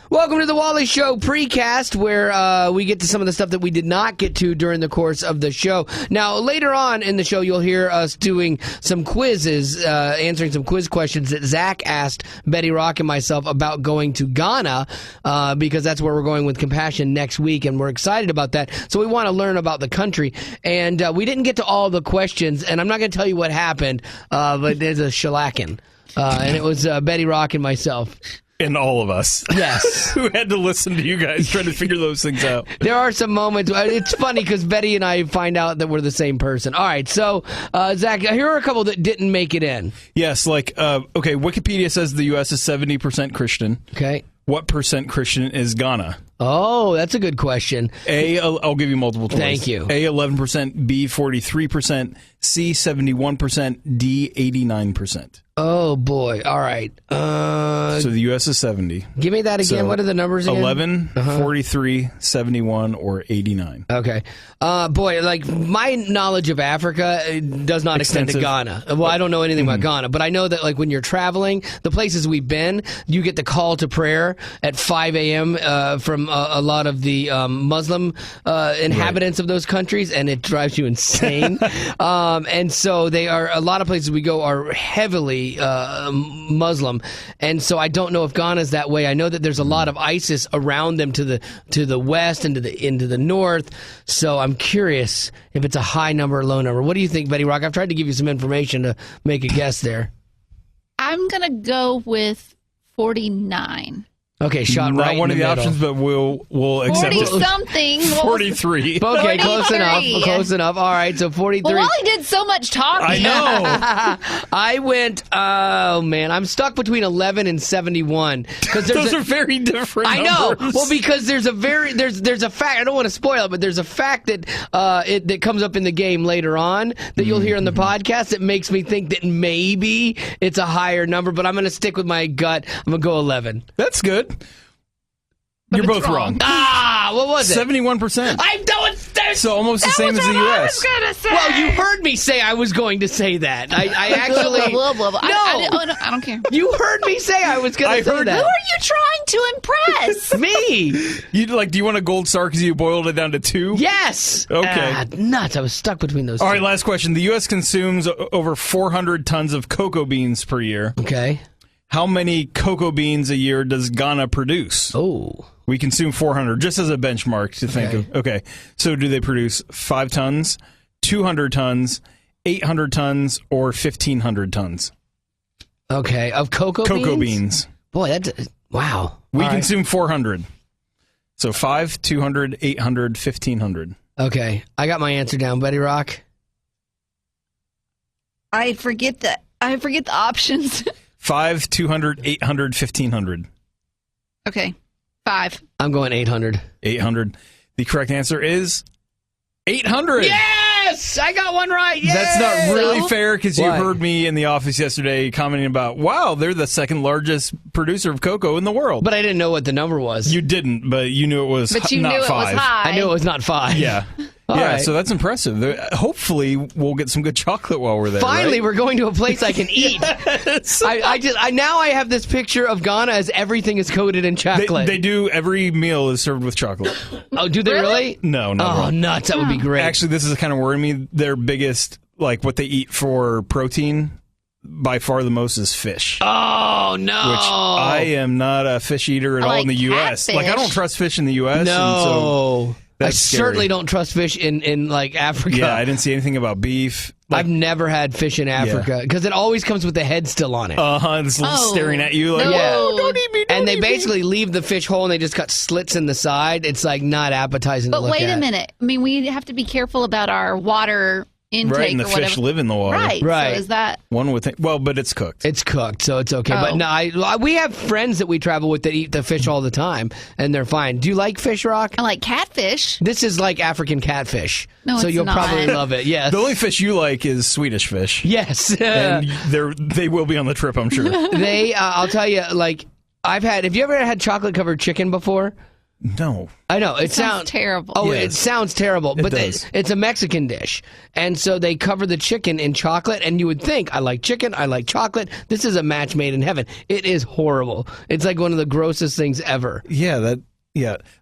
Welcome to the Wally Show precast, where we get to some of the stuff that we did not get to during the course of the show. Now, later on in the show, you'll hear us doing some quizzes, answering some quiz questions that Zach asked Betty Rock and myself about going to Ghana, because that's where we're going with Compassion next week, and we're excited about that. So we want to learn about the country. And we didn't get to all the questions, and I'm not going to tell you what happened, but there's a shellacking. And it was Betty Rock and myself. And all of us. Yes. Who had to listen to you guys trying to figure those things out. There are some moments. It's funny because Betty and I find out that we're the same person. All right. So, Zach, here are a couple that didn't make it in. Yes. Okay, Wikipedia says the U.S. is 70% Christian. Okay. What percent Christian is Ghana? Oh, that's a good question. A, I'll give you multiple choice. Thank you. A, 11%. B, 43%. C, 71%. D, 89%. Oh, boy. All right. So the U.S. is 70. Give me that again. So what are the numbers again? 11, 43, 71, or 89. Okay. Boy, like, my knowledge of Africa does not extend to Ghana. Well, I don't know anything about Ghana, but I know that, like, when you're traveling, the places we've been, you get the call to prayer at 5 a.m. From a lot of the Muslim inhabitants of those countries, and it drives you insane. And so they are, a lot of places we go are heavily Muslim, and so I don't know if Ghana's that way. I know that there's a lot of ISIS around them to the west and into the north. So I'm curious if it's a high number or low number. What do you think, Betty Rock? I've tried to give you some information to make a guess there. I'm gonna go with 49. Okay, shot Not right one in of the middle. options, but we'll accept 40 it. something. 43. Okay, close 43. enough. Close enough. All right, so 43. Well, Wally did so much talking. I know. I went, oh man, I'm stuck between 11 and 71. Those are very different I know. numbers. Well, because there's a fact, I don't want to spoil it, but there's a fact that that comes up in the game later on that you'll hear on the podcast that makes me think that maybe it's a higher number, but I'm going to stick with my gut. I'm going to go 11. That's good. You're both wrong. What was it? 71%. I know it's So almost the same as the U.S. Well, you heard me say I was going to say that. I actually... Blah, blah, blah. No. I don't care. You heard me say I was going to say Who that. are you trying to impress? Me. Do you want a gold star because you boiled it down to 2? Yes. Okay. Nuts. I was stuck between those two. All right, last question. The U.S. consumes over 400 tons of cocoa beans per year. Okay. How many cocoa beans a year does Ghana produce? Oh. We consume 400, just as a benchmark to think of. Okay, so do they produce 5 tons, 200 tons, 800 tons, or 1,500 tons? Okay, of cocoa beans? Boy, that's... Wow. We consume 400. So 5, 200, 800, 1,500. Okay, I got my answer down. Betty Rock? I forget the options. 5, 200, 800, 1,500. Okay. 5. I'm going 800. 800. The correct answer is 800. Yes! I got one right. Yay! That's not really fair because you Why? heard me in the office yesterday commenting about, wow, they're the second largest producer of cocoa in the world. But I didn't know what the number was. You didn't, but you knew it was But you not knew 5. it was high. I knew it was not 5. Yeah. All yeah, right. so that's impressive. Hopefully, we'll get some good chocolate while we're there. Finally, right? we're going to a place I can eat. Yes. Now I have this picture of Ghana as everything is coated in chocolate. They do. Every meal is served with chocolate. Oh, do they really? No. Oh, nuts. That would be great. Actually, this is kind of worrying me. Their biggest, like what they eat for protein, by far the most is fish. Oh, no. Which I am not a fish eater at all in the U.S. catfish. Like, I don't trust fish in the U.S. No. And so I that's certainly scary. don't trust fish in like Africa. Yeah, I didn't see anything about beef. I've never had fish in Africa because it always comes with the head still on it. It's staring at you like, No. oh, don't eat me, don't And they eat me." basically leave the fish whole and they just cut slits in the side. It's like not appetizing to But look at. wait a minute. I mean, we have to be careful about our water intake Right, and the or whatever. fish live in the water. Right. Right. So is that... One would think. Well, but it's cooked. It's cooked, so it's okay. But Oh. no, we have friends that we travel with that eat the fish all the time, and they're fine. Do you like fish, Rock? I like catfish. This is like African catfish, No, so it's you'll not. probably love it. Yes. The only fish you like is Swedish fish. Yes. And they will be on the trip, I'm sure. I'll tell you, like, have you ever had chocolate covered chicken before? No. I know It sounds terrible. Oh, Yes. it sounds terrible, but does. it's a Mexican dish, and so they cover the chicken in chocolate. And you would think, I like chicken, I like chocolate. This is a match made in heaven. It is horrible. It's like one of the grossest things ever. Yeah,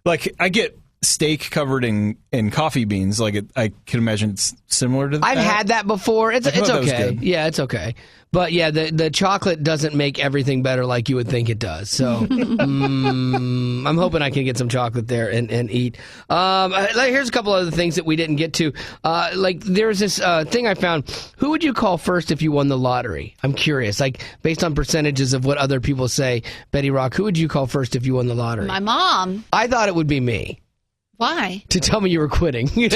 like I get steak covered in coffee beans. Like I can imagine it's similar to that. I've had that before. It's thought that was okay. good. Yeah, it's okay. But yeah, the chocolate doesn't make everything better like you would think it does. So I'm hoping I can get some chocolate there and eat. Here's a couple other things that we didn't get to. Like there's this thing I found. Who would you call first if you won the lottery? I'm curious. Like based on percentages of what other people say, Betty Rock, who would you call first if you won the lottery? My mom. I thought it would be me. Why? To tell me you were quitting. That's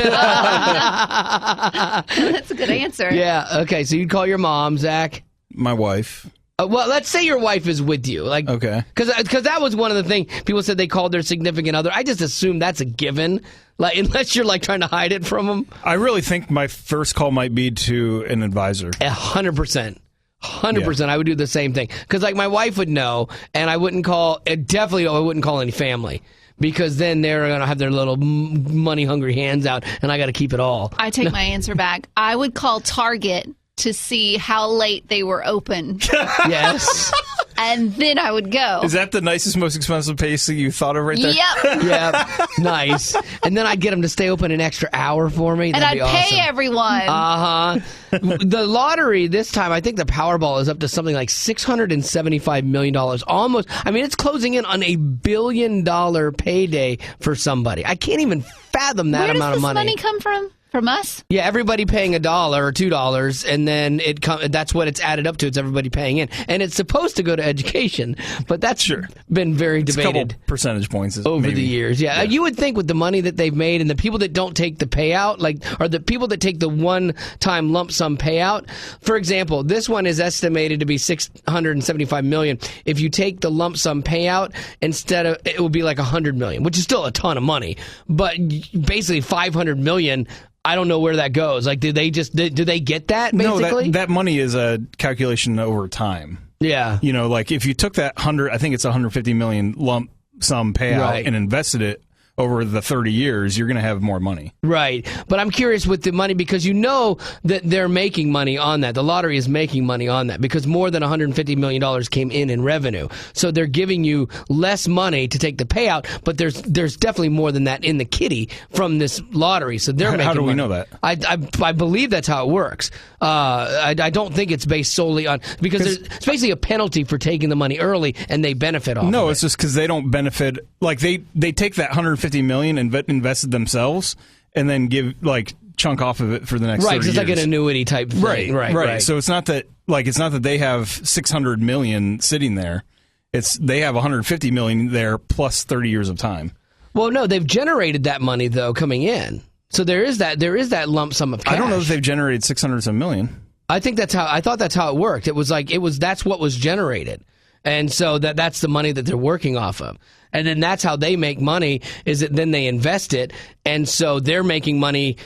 a good answer. Yeah. Okay. So you'd call your mom, Zach. My wife. Well, let's say your wife is with you, like, Okay. because that was one of the things people said they called their significant other. I just assume that's a given, like unless you're like trying to hide it from them. I really think my first call might be to an advisor. 100%. 100%. I would do the same thing because like my wife would know, and I wouldn't call. Definitely, I wouldn't call any family. Because then they're going to have their little money-hungry hands out, and I got to keep it all. I take my answer back. I would call Target to see how late they were open, Yes. and then I would go. Is that the nicest, most expensive place that you thought of right there? Yep. Yeah. Nice. And then I'd get them to stay open an extra hour for me. And That'd I'd be pay awesome. everyone. The lottery this time, I think the Powerball is up to something like $675 million. Almost. I mean, it's closing in on $1 billion payday for somebody. I can't even fathom that Where does amount this of money. money come from? From us? Yeah, everybody paying $1 or $2, and then that's what it's added up to. It's everybody paying in. And it's supposed to go to education, but that's been very It's a debated. couple percentage points Over maybe. the years, yeah. You would think with the money that they've made and the people that don't take the payout, like, or the people that take the one-time lump sum payout. For example, this one is estimated to be $675 million. If you take the lump sum payout, instead of it would be like $100 million, which is still a ton of money. But basically, $500 million. I don't know where that goes. Like, do they get that basically? No, that money is a calculation over time. Yeah. You know, like if you took that I think it's $150 million lump sum payout Right. and invested it over the 30 years, you're going to have more money. Right. But I'm curious with the money because you know that they're making money on that. The lottery is making money on that because more than $150 million came in revenue. So they're giving you less money to take the payout, but there's definitely more than that in the kitty from this lottery. So they're making How do we money. know that? I believe that's how it works. I don't think it's based solely on because it's basically a penalty for taking the money early and they benefit off No, of it's just because they don't benefit. Like they take that $150 million and invested themselves, and then give like chunk off of it for the next 30 Right, it's years. like an annuity type thing. Right. So it's not that they have $600 million sitting there. They have $150 million there plus 30 years of time. Well, no, they've generated that money though coming in. So there is that lump sum of cash. I don't know if they've generated 600 some million. I thought that's how it worked. That's what was generated. And so that's the money that they're working off of. And then that's how they make money is that then they invest it. And so they're making money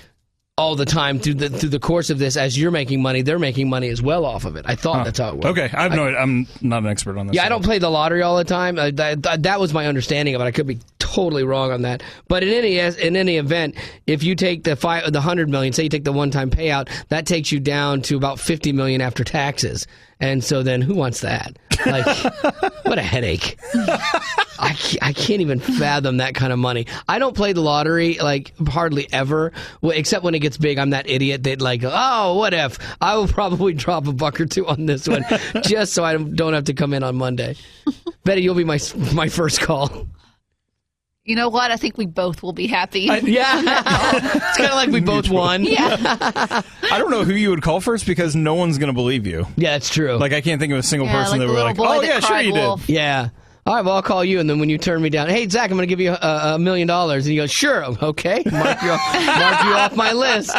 all the time through the course of this. As you're making money, they're making money as well off of it. I thought that's how it worked. Okay, I'm not an expert on this. Yeah, I don't play the lottery all the time. That was my understanding of it. I could be totally wrong on that. But in any event, if you take the $100 million, say you take the one-time payout, that takes you down to about $50 million after taxes. And so then who wants that? Like, what a headache. I can't even fathom that kind of money. I don't play the lottery, like, hardly ever, except when it gets big. I'm that idiot that, like, oh, what if? I will probably drop $1 or $2 on this one just so I don't have to come in on Monday. Betty, you'll be my first call. You know what? I think we both will be happy. Yeah. It's kind of like we both won. Yeah. I don't know who you would call first because no one's going to believe you. Yeah, it's true. Like, I can't think of a single Yeah, person like that the would be little like, boy oh, that yeah, sure cried you wolf. did. Yeah. All right, well, I'll call you, and then when you turn me down, hey, Zach, I'm going to give you $1 million. And you go, sure, okay. Mark you off my list.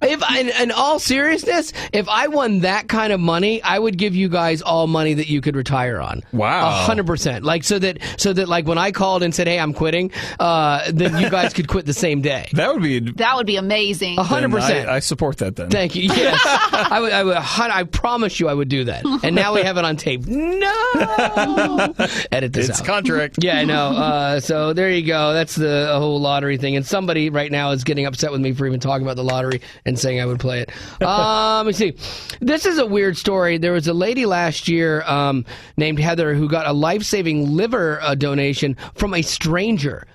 In all seriousness, if I won that kind of money, I would give you guys all money that you could retire on. Wow. 100%. Like, so that like when I called and said, hey, I'm quitting, then you guys could quit the same day. That would be... That would be amazing. 100%. I support that then. Thank you. Yes. I promise you I would do that. And now we have it on tape. No. edit this It's out. contract. Yeah, I know. So there you go. That's the whole lottery thing. And somebody right now is getting upset with me for even talking about the lottery and saying I would play it. Let me see. This is a weird story. There was a lady last year named Heather who got a life-saving liver donation from a stranger.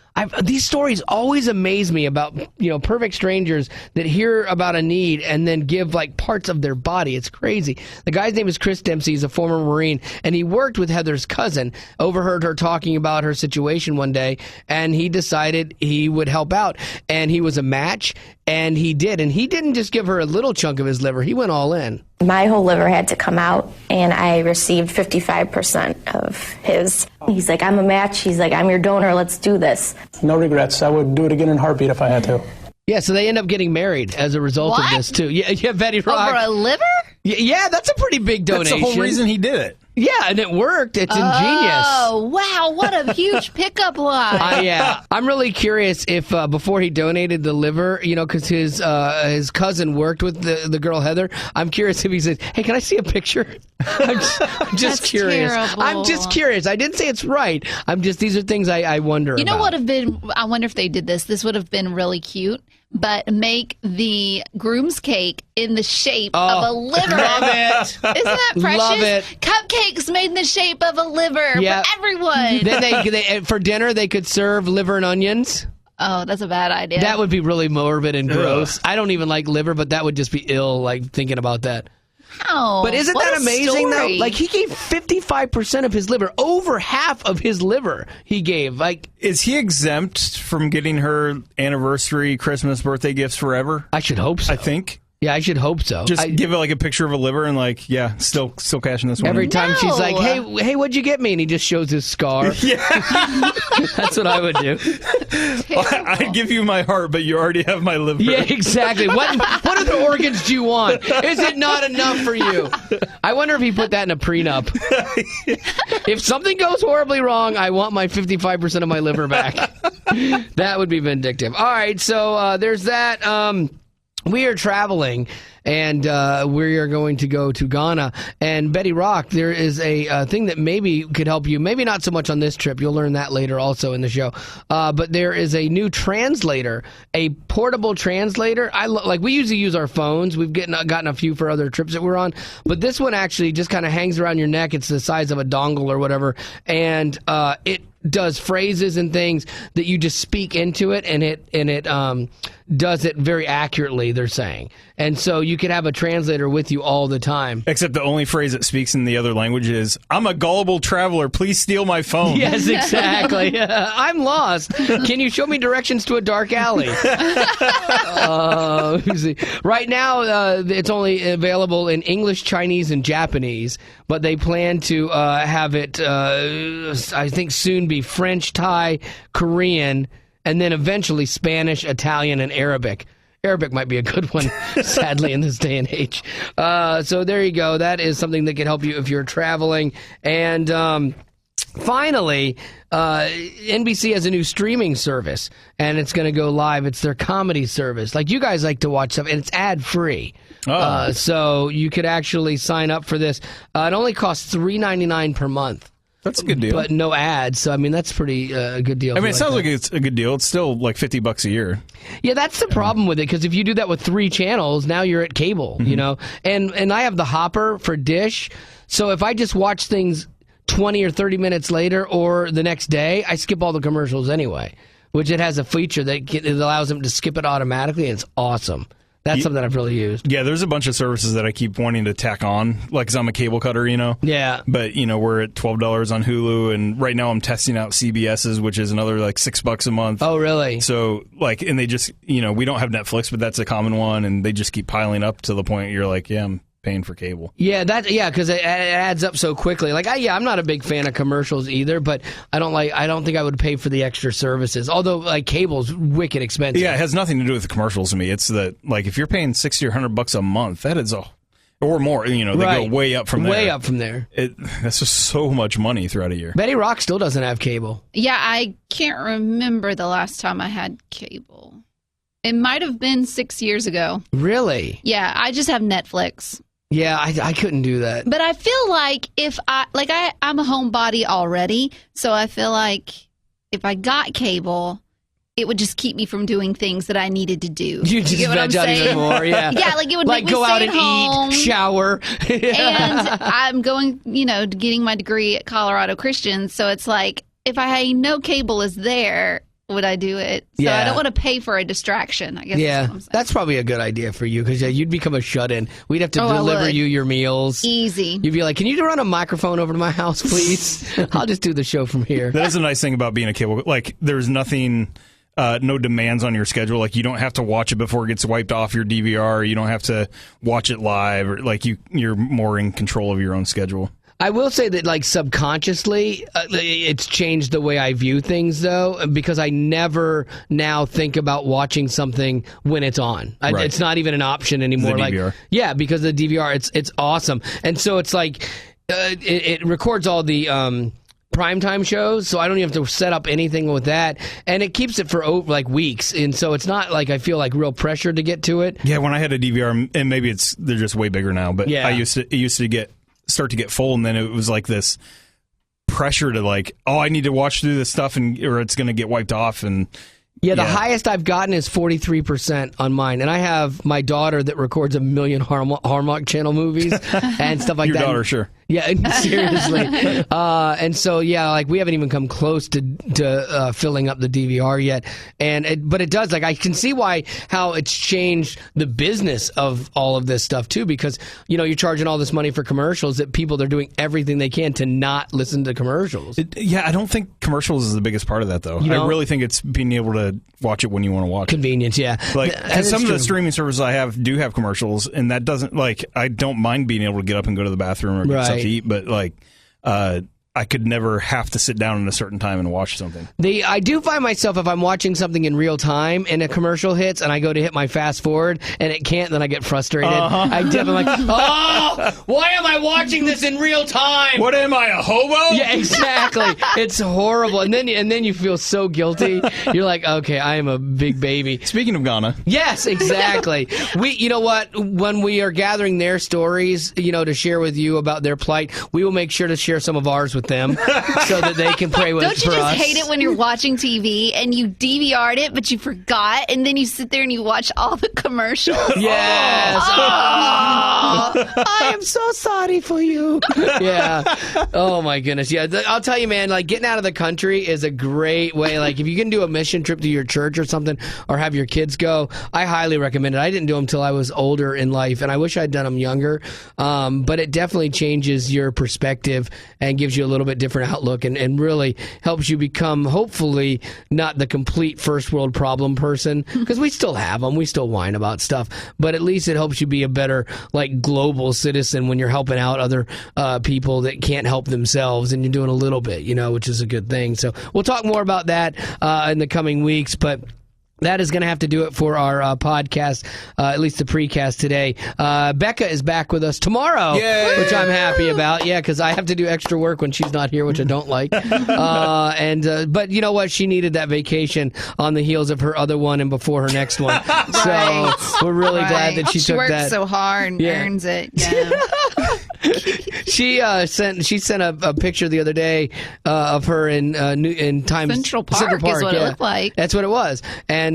These stories always amaze me about, perfect strangers that hear about a need and then give like parts of their body. It's crazy. The guy's name is Chris Dempsey. He's a former Marine, and he worked with Heather's cousin. Overheard her talking about her situation one day, and he decided he would help out. And he was a match, and he did. And he didn't just give her a little chunk of his liver. He went all in. My whole liver had to come out, and I received 55% of his. He's like, I'm a match. He's like, I'm your donor. Let's do this. No regrets. I would do it again in a heartbeat if I had to. Yeah, so they end up getting married as a result of this, too. Yeah, Betty Rock. Over a liver? Yeah, that's a pretty big donation. That's the whole reason he did it. Yeah, and it worked. It's ingenious. Oh, wow. What a huge pickup line. Yeah. I'm really curious if before he donated the liver, because his cousin worked with the girl Heather, I'm curious if he said, hey, can I see a picture? I'm just That's curious. terrible. I'm just curious. I didn't say it's right. These are things I wonder You know about. what have been, I wonder if they did this. This would have been really cute. But make the groom's cake in the shape of a liver. Love it. Isn't that precious? Love it. Cupcakes made in the shape of a liver Yeah. for everyone. Then they for dinner, they could serve liver and onions. Oh, that's a bad idea. That would be really morbid and gross. I don't even like liver, but that would just be ill, like thinking about that. How? But isn't What that a amazing, though? story. Like, he gave 55% of his liver. Over half of his liver he gave. Like, Is he exempt from getting her anniversary, Christmas, birthday gifts forever? I should hope so. I think. Yeah, I should hope so. Just give it like a picture of a liver and like, yeah, still cashing this one. Every in. time she's like, No. hey, what'd you get me? And he just shows his scar. Yeah. That's what I would do. I'd give you my heart, but you already have my liver. Yeah, exactly. What other organs do you want? Is it not enough for you? I wonder if he put that in a prenup. If something goes horribly wrong, I want my 55% of my liver back. That would be vindictive. All right, so there's that. We are traveling, and we are going to go to Ghana. And Betty Rock, there is a thing that maybe could help you. Maybe not so much on this trip. You'll learn that later also in the show. But there is a new translator, a portable translator. We usually use our phones. We've gotten a few for other trips that we're on. But this one actually just kind of hangs around your neck. It's the size of a dongle or whatever. And it does phrases and things that you just speak into it, and it does it very accurately, they're saying. And so you could have a translator with you all the time. Except the only phrase it speaks in the other language is, I'm a gullible traveler, please steal my phone. Yes, exactly. I'm lost. Can you show me directions to a dark alley? Let me see. Right now, it's only available in English, Chinese, and Japanese, but they plan to have it, I think, soon be French, Thai, Korean, and then eventually Spanish, Italian, and Arabic. Arabic might be a good one, sadly, in this day and age. So there you go. That is something that can help you if you're traveling. And finally, NBC has a new streaming service, and it's going to go live. It's their comedy service. Like, you guys like to watch stuff, and it's ad-free. Oh. So you could actually sign up for this. It only costs $3.99 per month. That's a good deal. But no ads, so I mean that's pretty good deal. I mean, it sounds that. like it's a good deal. It's still like $50 a year. Yeah, that's the problem with it, because if you do that with 3 channels, now you're at cable, you know. And I have the Hopper for Dish, so if I just watch things 20 or 30 minutes later or the next day, I skip all the commercials anyway. Which it has a feature that it allows them to skip it automatically, and it's awesome. That's something I've really used. Yeah, there's a bunch of services that I keep wanting to tack on, like, 'cause I'm a cable cutter, you know? Yeah. But, you know, we're at $12 on Hulu, and right now I'm testing out CBS's, which is another, like, $6 a month. Oh, really? So, like, and they just, you know, we don't have Netflix, but that's a common one, and they just keep piling up to the point you're like, yeah, I'm paying for cable. Yeah, because it adds up so quickly. Like, I'm not a big fan of commercials either, but I don't think I would pay for the extra services. Although, like, cable's wicked expensive. Yeah, it has nothing to do with the commercials to me. It's that, like, if you're paying $60 or $100 a month, that is or more, you know, they go way up from there. Way up from there. That's just so much money throughout a year. Betty Rock still doesn't have cable. Yeah, I can't remember the last time I had cable. It might have been 6 years ago. Really? Yeah, I just have Netflix. Yeah, I couldn't do that. But I feel like I'm a homebody already, so I feel like if I got cable, it would just keep me from doing things that I needed to do. You just veg out even more, yeah. Yeah, like it would make me go out stay and at home, eat, shower. And I'm going, getting my degree at Colorado Christian, so it's like if no cable is there, would I do it? So I don't want to pay for a distraction, I guess. Yeah, that's what I'm saying. that's probably a good idea for you because you'd become a shut-in. We'd have to deliver you your meals. Easy. You'd be like, can you run a microphone over to my house, please? I'll just do the show from here. That is a nice thing about being a cable. Like, there's nothing, no demands on your schedule. Like, you don't have to watch it before it gets wiped off your DVR. You don't have to watch it live. Or, like, you're more in control of your own schedule. I will say that, like, subconsciously, it's changed the way I view things, though, because I never now think about watching something when it's on. Right. It's not even an option anymore. The DVR. Yeah, because the DVR, it's awesome. And so it's like, it records all the primetime shows, so I don't even have to set up anything with that. And it keeps it for, like, weeks. And so it's not like I feel like real pressure to get to it. Yeah, when I had a DVR, and maybe they're just way bigger now, but Yeah. it used to start to get full, and then it was like this pressure to like, I need to watch through this stuff or it's going to get wiped off. And yeah, the highest I've gotten is 43% on mine. And I have my daughter that records 1 million Hallmark Channel movies and stuff like your that. daughter, sure. Yeah, seriously. And so, yeah, like we haven't even come close to filling up the DVR yet. But it does, like, I can see how it's changed the business of all of this stuff too, because, you're charging all this money for commercials that they're doing everything they can to not listen to commercials. I don't think commercials is the biggest part of that, though. I really think it's being able to watch it when you want to watch it. Convenience, yeah. Like, because some of the streaming services I have do have commercials, and that doesn't, like, I don't mind being able to get up and go to the bathroom or get something to eat, but like I could never have to sit down at a certain time and watch something. I do find myself, if I'm watching something in real time and a commercial hits and I go to hit my fast forward and it can't, then I get frustrated. I'm like, why am I watching this in real time? What am I, a hobo? Yeah, exactly. It's horrible. And then you feel so guilty. You're like, okay, I am a big baby. Speaking of Ghana. Yes, exactly. You know what? When we are gathering their stories, to share with you about their plight, we will make sure to share some of ours with them so that they can pray with Don't you for just us. hate it when you're watching TV and you DVR'd it, but you forgot, and then you sit there and you watch all the commercials? Yes. I am so sorry for you. Yeah. Oh, my goodness. Yeah, I'll tell you, man, like, getting out of the country is a great way. Like, if you can do a mission trip to your church or something, or have your kids go, I highly recommend it. I didn't do them till I was older in life, and I wish I'd done them younger. But it definitely changes your perspective and gives you a little bit different outlook and really helps you become, hopefully, not the complete first world problem person, because we still have them. We still whine about stuff. But at least it helps you be a better, like, global citizen when you're helping out other people that can't help themselves, and you're doing a little bit, which is a good thing. So we'll talk more about that in the coming weeks, but that is going to have to do it for our podcast, at least the precast today. Becca is back with us tomorrow, which I'm happy about. Yeah, because I have to do extra work when she's not here, which I don't like. But you know what? She needed that vacation on the heels of her other one and before her next one. Right. So we're really glad that she took works that. so hard and earns it. Yeah. She sent a picture the other day of her in Times Central Park is what it looked like. That's what it was, and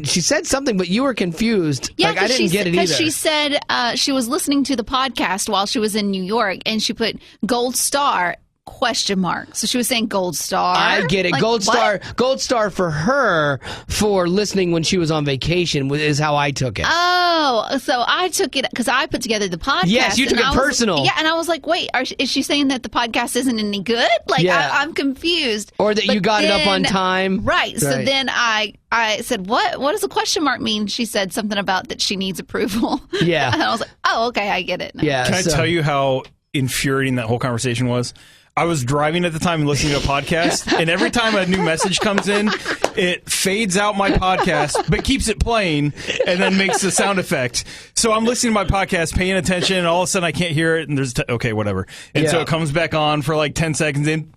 she said something, but you were confused. Yeah, like, I didn't get it either. Because she said she was listening to the podcast while she was in New York, and she put gold star ? So she was saying gold star. I get it. Like, Gold what? star for her for listening when she was on vacation is how I took it. Oh, so I took it because I put together the podcast. Yes, you took it personal. Yeah, and I was like, wait, is she saying that the podcast isn't any good? Like, yeah. I'm confused. Or that you got it up on time. Right. So then I said, what does the question mark mean? She said something about that she needs approval. Yeah. And I was like, oh, okay, I get it now. Yeah. Can I tell you how infuriating that whole conversation was? I was driving at the time and listening to a podcast, and every time a new message comes in, it fades out my podcast, but keeps it playing, and then makes the sound effect. So I'm listening to my podcast, paying attention, and all of a sudden I can't hear it, and there's okay, whatever. And so it comes back on for like 10 seconds, and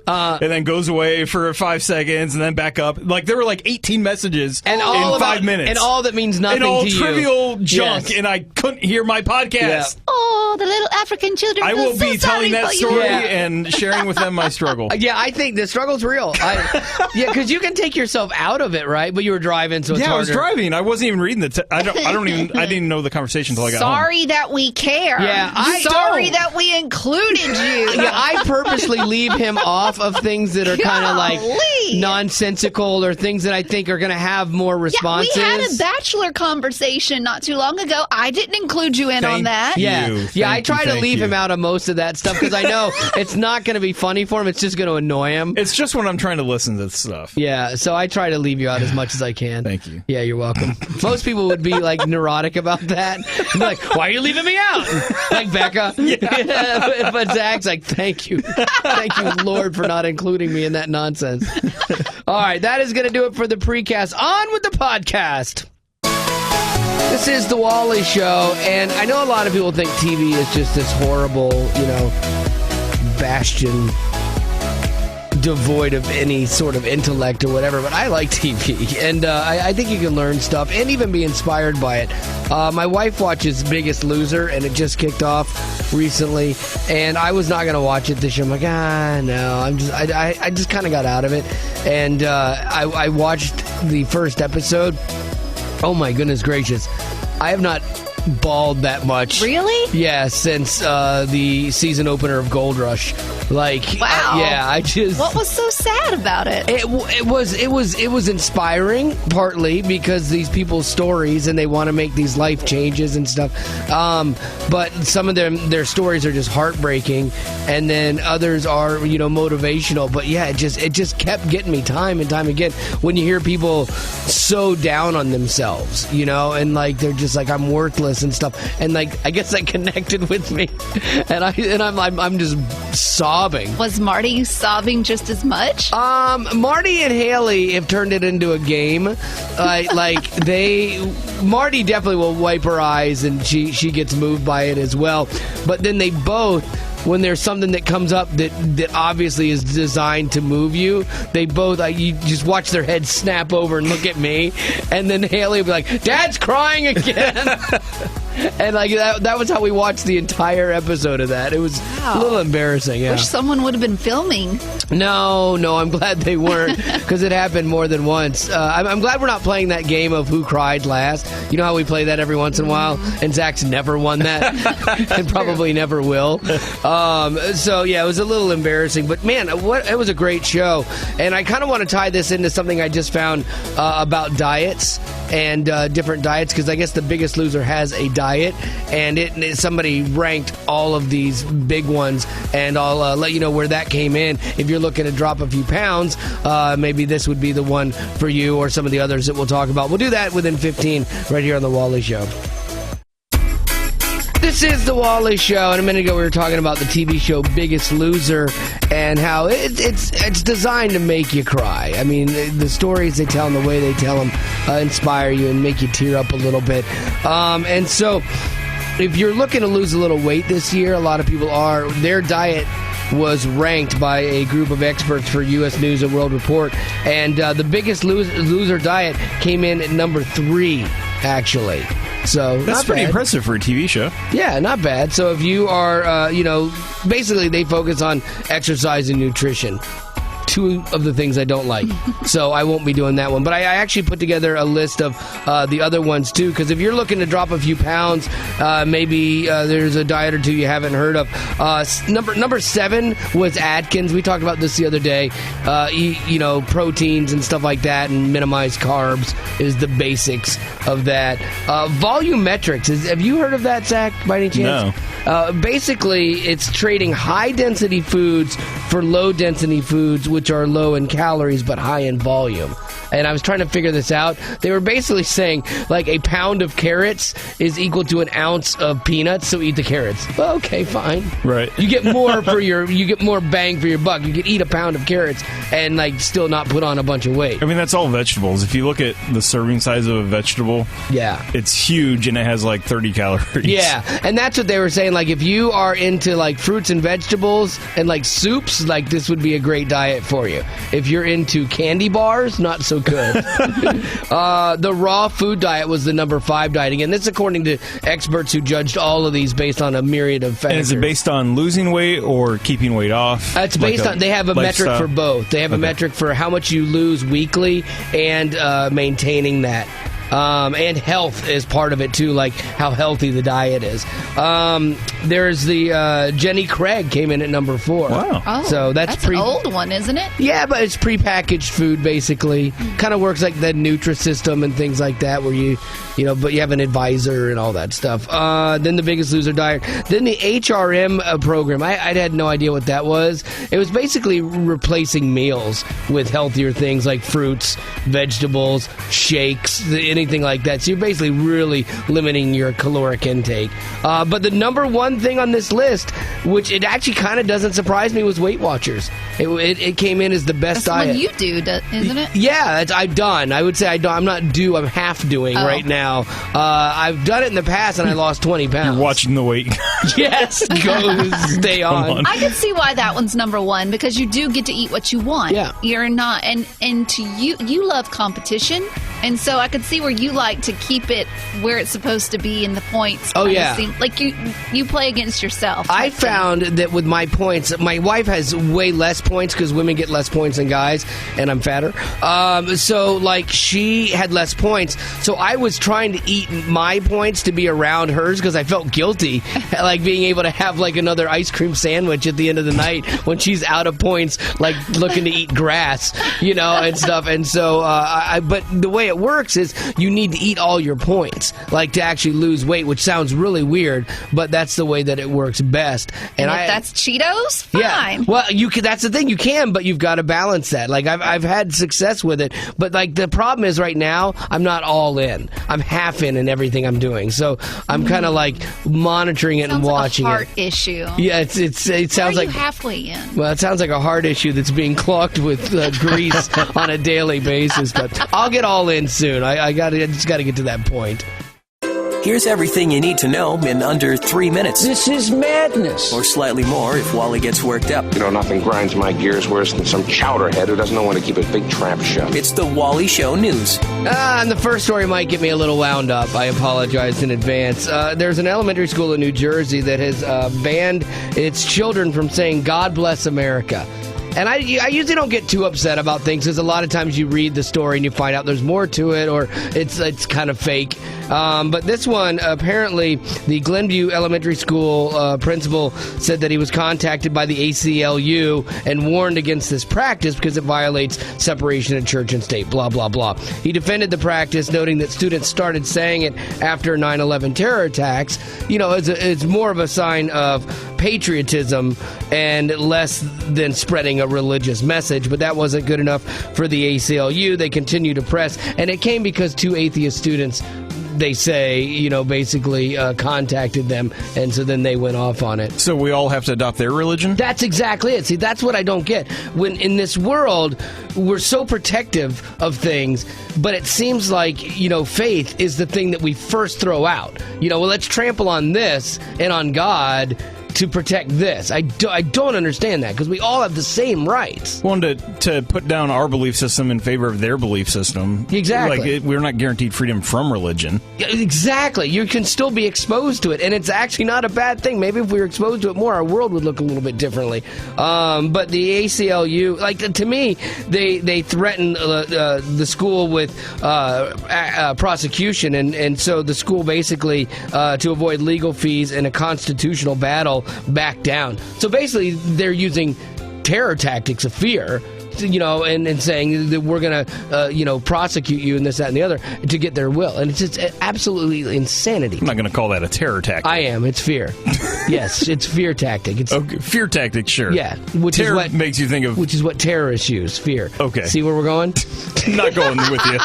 and then goes away for 5 seconds and then back up. Like there were like 18 messages in 5 minutes. And all that means nothing and all to you. trivial junk, Yes. and I couldn't hear my podcast. Yeah. Oh, the little African children. I will be telling that story Yeah. and sharing with them my struggle. Yeah, I think the struggle's real. Because you can take yourself out of it, right? But you were driving, so it's Yeah, harder. I was driving. I wasn't even reading I didn't even know the conversation until I got home. Sorry that we care. Yeah, sorry that we included you. Yeah, I purposely leave him off of things that are kind of like Golly. nonsensical or things that I think are going to have more responses. We had a bachelor conversation not too long ago. I didn't include you in on that. Yeah, I try to leave him out of most of that stuff because I know it's not going to be funny for him. It's just going to annoy him. It's just when I'm trying to listen to stuff. Yeah, so I try to leave you out as much as I can. Thank you. Yeah, you're welcome. Most people would be like neurotic about that. Be like, why are you leaving me out? Like Becca. Yeah. But Zach's like, thank you. Thank you, Lord, for not including me in that nonsense. All right, that is going to do it for the precast. On with the podcast. This is the Wally Show, and I know a lot of people think TV is just this horrible, bastion devoid of any sort of intellect or whatever, but I like TV, and I think you can learn stuff and even be inspired by it. My wife watches Biggest Loser, and it just kicked off recently, and I was not going to watch it this year. I'm like, no, I just kind of got out of it, and I watched the first episode. Oh my goodness gracious, I have not bawled that much. Really? Yeah, since the season opener of Gold Rush. Like, wow. I just. What was so sad about it? It was inspiring, partly because these people's stories and they want to make these life changes and stuff. But some of their stories are just heartbreaking, and then others are motivational. But yeah, it just kept getting me time and time again when you hear people so down on themselves, and like they're just like, I'm worthless and stuff, and like I guess that connected with me, and I'm just sobbing. Was Marty sobbing just as much? Marty and Haley have turned it into a game. Marty definitely will wipe her eyes, and she gets moved by it as well. But then they both, when there's something that comes up that obviously is designed to move you, they both, you just watch their heads snap over and look at me, and then Haley will be like, Dad's crying again. And like that was how we watched the entire episode of that. It was a little embarrassing. Yeah. Wish someone would have been filming. No, I'm glad they weren't, because it happened more than once. I'm glad we're not playing that game of who cried last. You know how we play that every once in a while, and Zach's never won that, and probably never will. So yeah, it was a little embarrassing, but man, it was a great show. And I kind of want to tie this into something I just found about diets and different diets, because I guess The Biggest Loser has a diet, and somebody ranked all of these big ones, and I'll let you know where that came in. If you're looking to drop a few pounds, maybe this would be the one for you, or some of the others that we'll talk about. We'll do that within 15 right here on The Wally Show. This is The Wally Show, and a minute ago we were talking about the TV show Biggest Loser and how it's designed to make you cry. I mean, the stories they tell and the way they tell them inspire you and make you tear up a little bit. And so if you're looking to lose a little weight this year, a lot of people are. Their diet was ranked by a group of experts for U.S. News and World Report, and the Biggest Loser diet came in at number 3, actually. So that's pretty impressive for a TV show. Yeah, not bad. So if you are, basically they focus on exercise and nutrition. 2 of the things I don't like. So I won't be doing that one. But I actually put together a list of the other ones, too, because if you're looking to drop a few pounds, maybe there's a diet or 2 you haven't heard of. Number 7 was Atkins. We talked about this the other day. Eat, proteins and stuff like that, and minimize carbs is the basics of that. Volumetrics. Have you heard of that, Zach, by any chance? No. Basically, it's trading high-density foods for low-density foods, which are low in calories but high in volume. And I was trying to figure this out. They were basically saying, like, a pound of carrots is equal to an ounce of peanuts, so eat the carrots. Well, okay, fine. Right. You get more you get more bang for your buck. You could eat a pound of carrots and, like, still not put on a bunch of weight. I mean, that's all vegetables. If you look at the serving size of a vegetable, yeah, it's huge, and it has, like, 30 calories. Yeah, and that's what they were saying. like if you are into like fruits and vegetables and like soups, like this would be a great diet for you. If you're into candy bars, not so good. The raw food diet was the number 5 diet. Again, this is according to experts who judged all of these based on a myriad of factors. And is it based on losing weight or keeping weight off? It's based on, they have a metric for both. They have a metric for how much you lose weekly and maintaining that. And health is part of it too, like how healthy the diet is. There's the Jenny Craig came in at number 4. Wow. Oh, so that's an old one, isn't it? Yeah, but it's prepackaged food basically. Kind of works like the Nutrisystem and things like that, where you but you have an advisor and all that stuff. Then the Biggest Loser diet. Then the HRM program. I had no idea what that was. It was basically replacing meals with healthier things like fruits, vegetables, shakes, anything like that. So you're basically really limiting your caloric intake. But the number 1 thing on this list, which it actually kind of doesn't surprise me, was Weight Watchers. It came in as the best diet. That's what you do, isn't it? Yeah, I've done. I would say I'm not I'm half doing right now. I've done it in the past, and I lost 20 pounds. You're watching the weight. Yes, go stay on. I could see why that one's number 1, because you do get to eat what you want. Yeah. You're not, and to you love competition, and so I could see where you like to keep it where it's supposed to be in the points. Oh, yeah. Like you play against yourself. I found that with my points, my wife has way less points because women get less points than guys, and I'm fatter. So, like, she had less points. So I was trying to eat my points to be around hers because I felt guilty, like being able to have, like, another ice cream sandwich at the end of the night when she's out of points, like, looking to eat grass, and stuff. And so, but the way it works is you need to eat all your points, like, to actually lose weight, which sounds really weird, but that's the way that it works best. And if that's Cheetos, fine. Yeah. Well, you can. That's the thing. You can, but you've got to balance that. Like, I've had success with it, but like the problem is right now I'm not all in. I'm half in everything I'm doing. So I'm kind of like monitoring it and watching like a heart it. issue. Yeah, it sounds like halfway in. Well, it sounds like a heart issue that's being clogged with grease on a daily basis. But I'll get all in soon. I just got to get to that point. Here's everything you need to know in under 3 minutes. This is madness. Or slightly more if Wally gets worked up. Nothing grinds my gears worse than some chowderhead who doesn't know when to keep a big trap shut. It's the Wally Show News. And the first story might get me a little wound up. I apologize in advance. There's an elementary school in New Jersey that has banned its children from saying, "God bless America." And I usually don't get too upset about things because a lot of times you read the story and you find out there's more to it or it's kind of fake. But this one, apparently, the Glenview Elementary School principal said that he was contacted by the ACLU and warned against this practice because it violates separation of church and state, blah, blah, blah. He defended the practice, noting that students started saying it after 9/11 terror attacks. It's more of a sign of patriotism and less than spreading a religious message, but that wasn't good enough for the ACLU. They continue to press, and it came because 2 atheist students, they say, basically contacted them, and so then they went off on it. So we all have to adopt their religion? That's exactly it. See, that's what I don't get. When in this world, we're so protective of things, but it seems like, faith is the thing that we first throw out. Let's trample on this and on God to protect this. I don't understand that because we all have the same rights. Well, to put down our belief system in favor of their belief system. Exactly. Like, we're not guaranteed freedom from religion. Exactly. You can still be exposed to it, and it's actually not a bad thing. Maybe if we were exposed to it more, our world would look a little bit differently. But the ACLU, to me, they threatened the school with prosecution, and so the school basically, to avoid legal fees and a constitutional battle, back down. So basically, they're using terror tactics of fear, and saying that we're going to, prosecute you and this, that, and the other to get their will. And it's just absolutely insanity. I'm not going to call that a terror tactic. I am. It's fear. Yes, it's fear tactic. It's okay, fear tactic, sure. Yeah. Terror is what makes you think of... Which is what terrorists use, fear. Okay. See where we're going? Not going with you.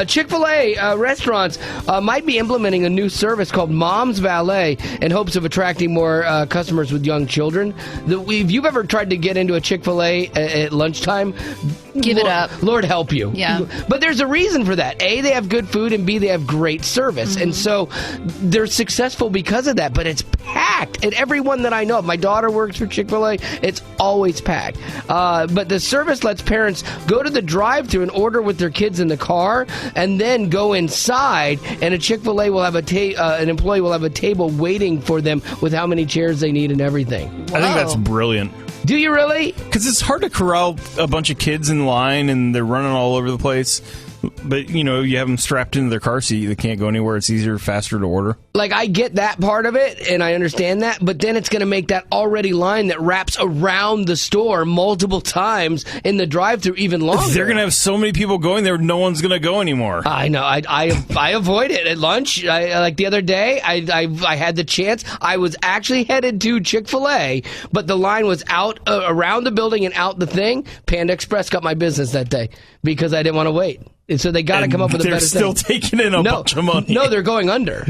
Chick-fil-A restaurants might be implementing a new service called Mom's Valet in hopes of attracting more customers with young children. If you've ever tried to get into a Chick-fil-A at lunchtime, Give it up. Lord help you. Yeah. But there's a reason for that. A, they have good food, and B, they have great service. And so they're successful because of that. But it's packed. And everyone that I know, my daughter works for Chick-fil-A, it's always packed. But the service lets parents go to the drive-thru and order with their kids in the car, and then go inside, and a Chick-fil-A will have an employee will have a table waiting for them with how many chairs they need and everything. I think that's brilliant. Do you really? Because it's hard to corral a bunch of kids in line and they're running all over the place. But, you have them strapped into their car seat. They can't go anywhere. It's easier, faster to order. Like, I get that part of it, and I understand that, but then it's going to make that already line that wraps around the store multiple times in the drive-thru even longer. They're going to have so many people going there, no one's going to go anymore. I know. I avoid it at lunch. Like the other day, I had the chance. I was actually headed to Chick-fil-A, but the line was out around the building and out the thing. Panda Express got my business that day because I didn't want to wait. And so they got to come up with a better thing. They're still taking in a bunch of money. No, they're going under.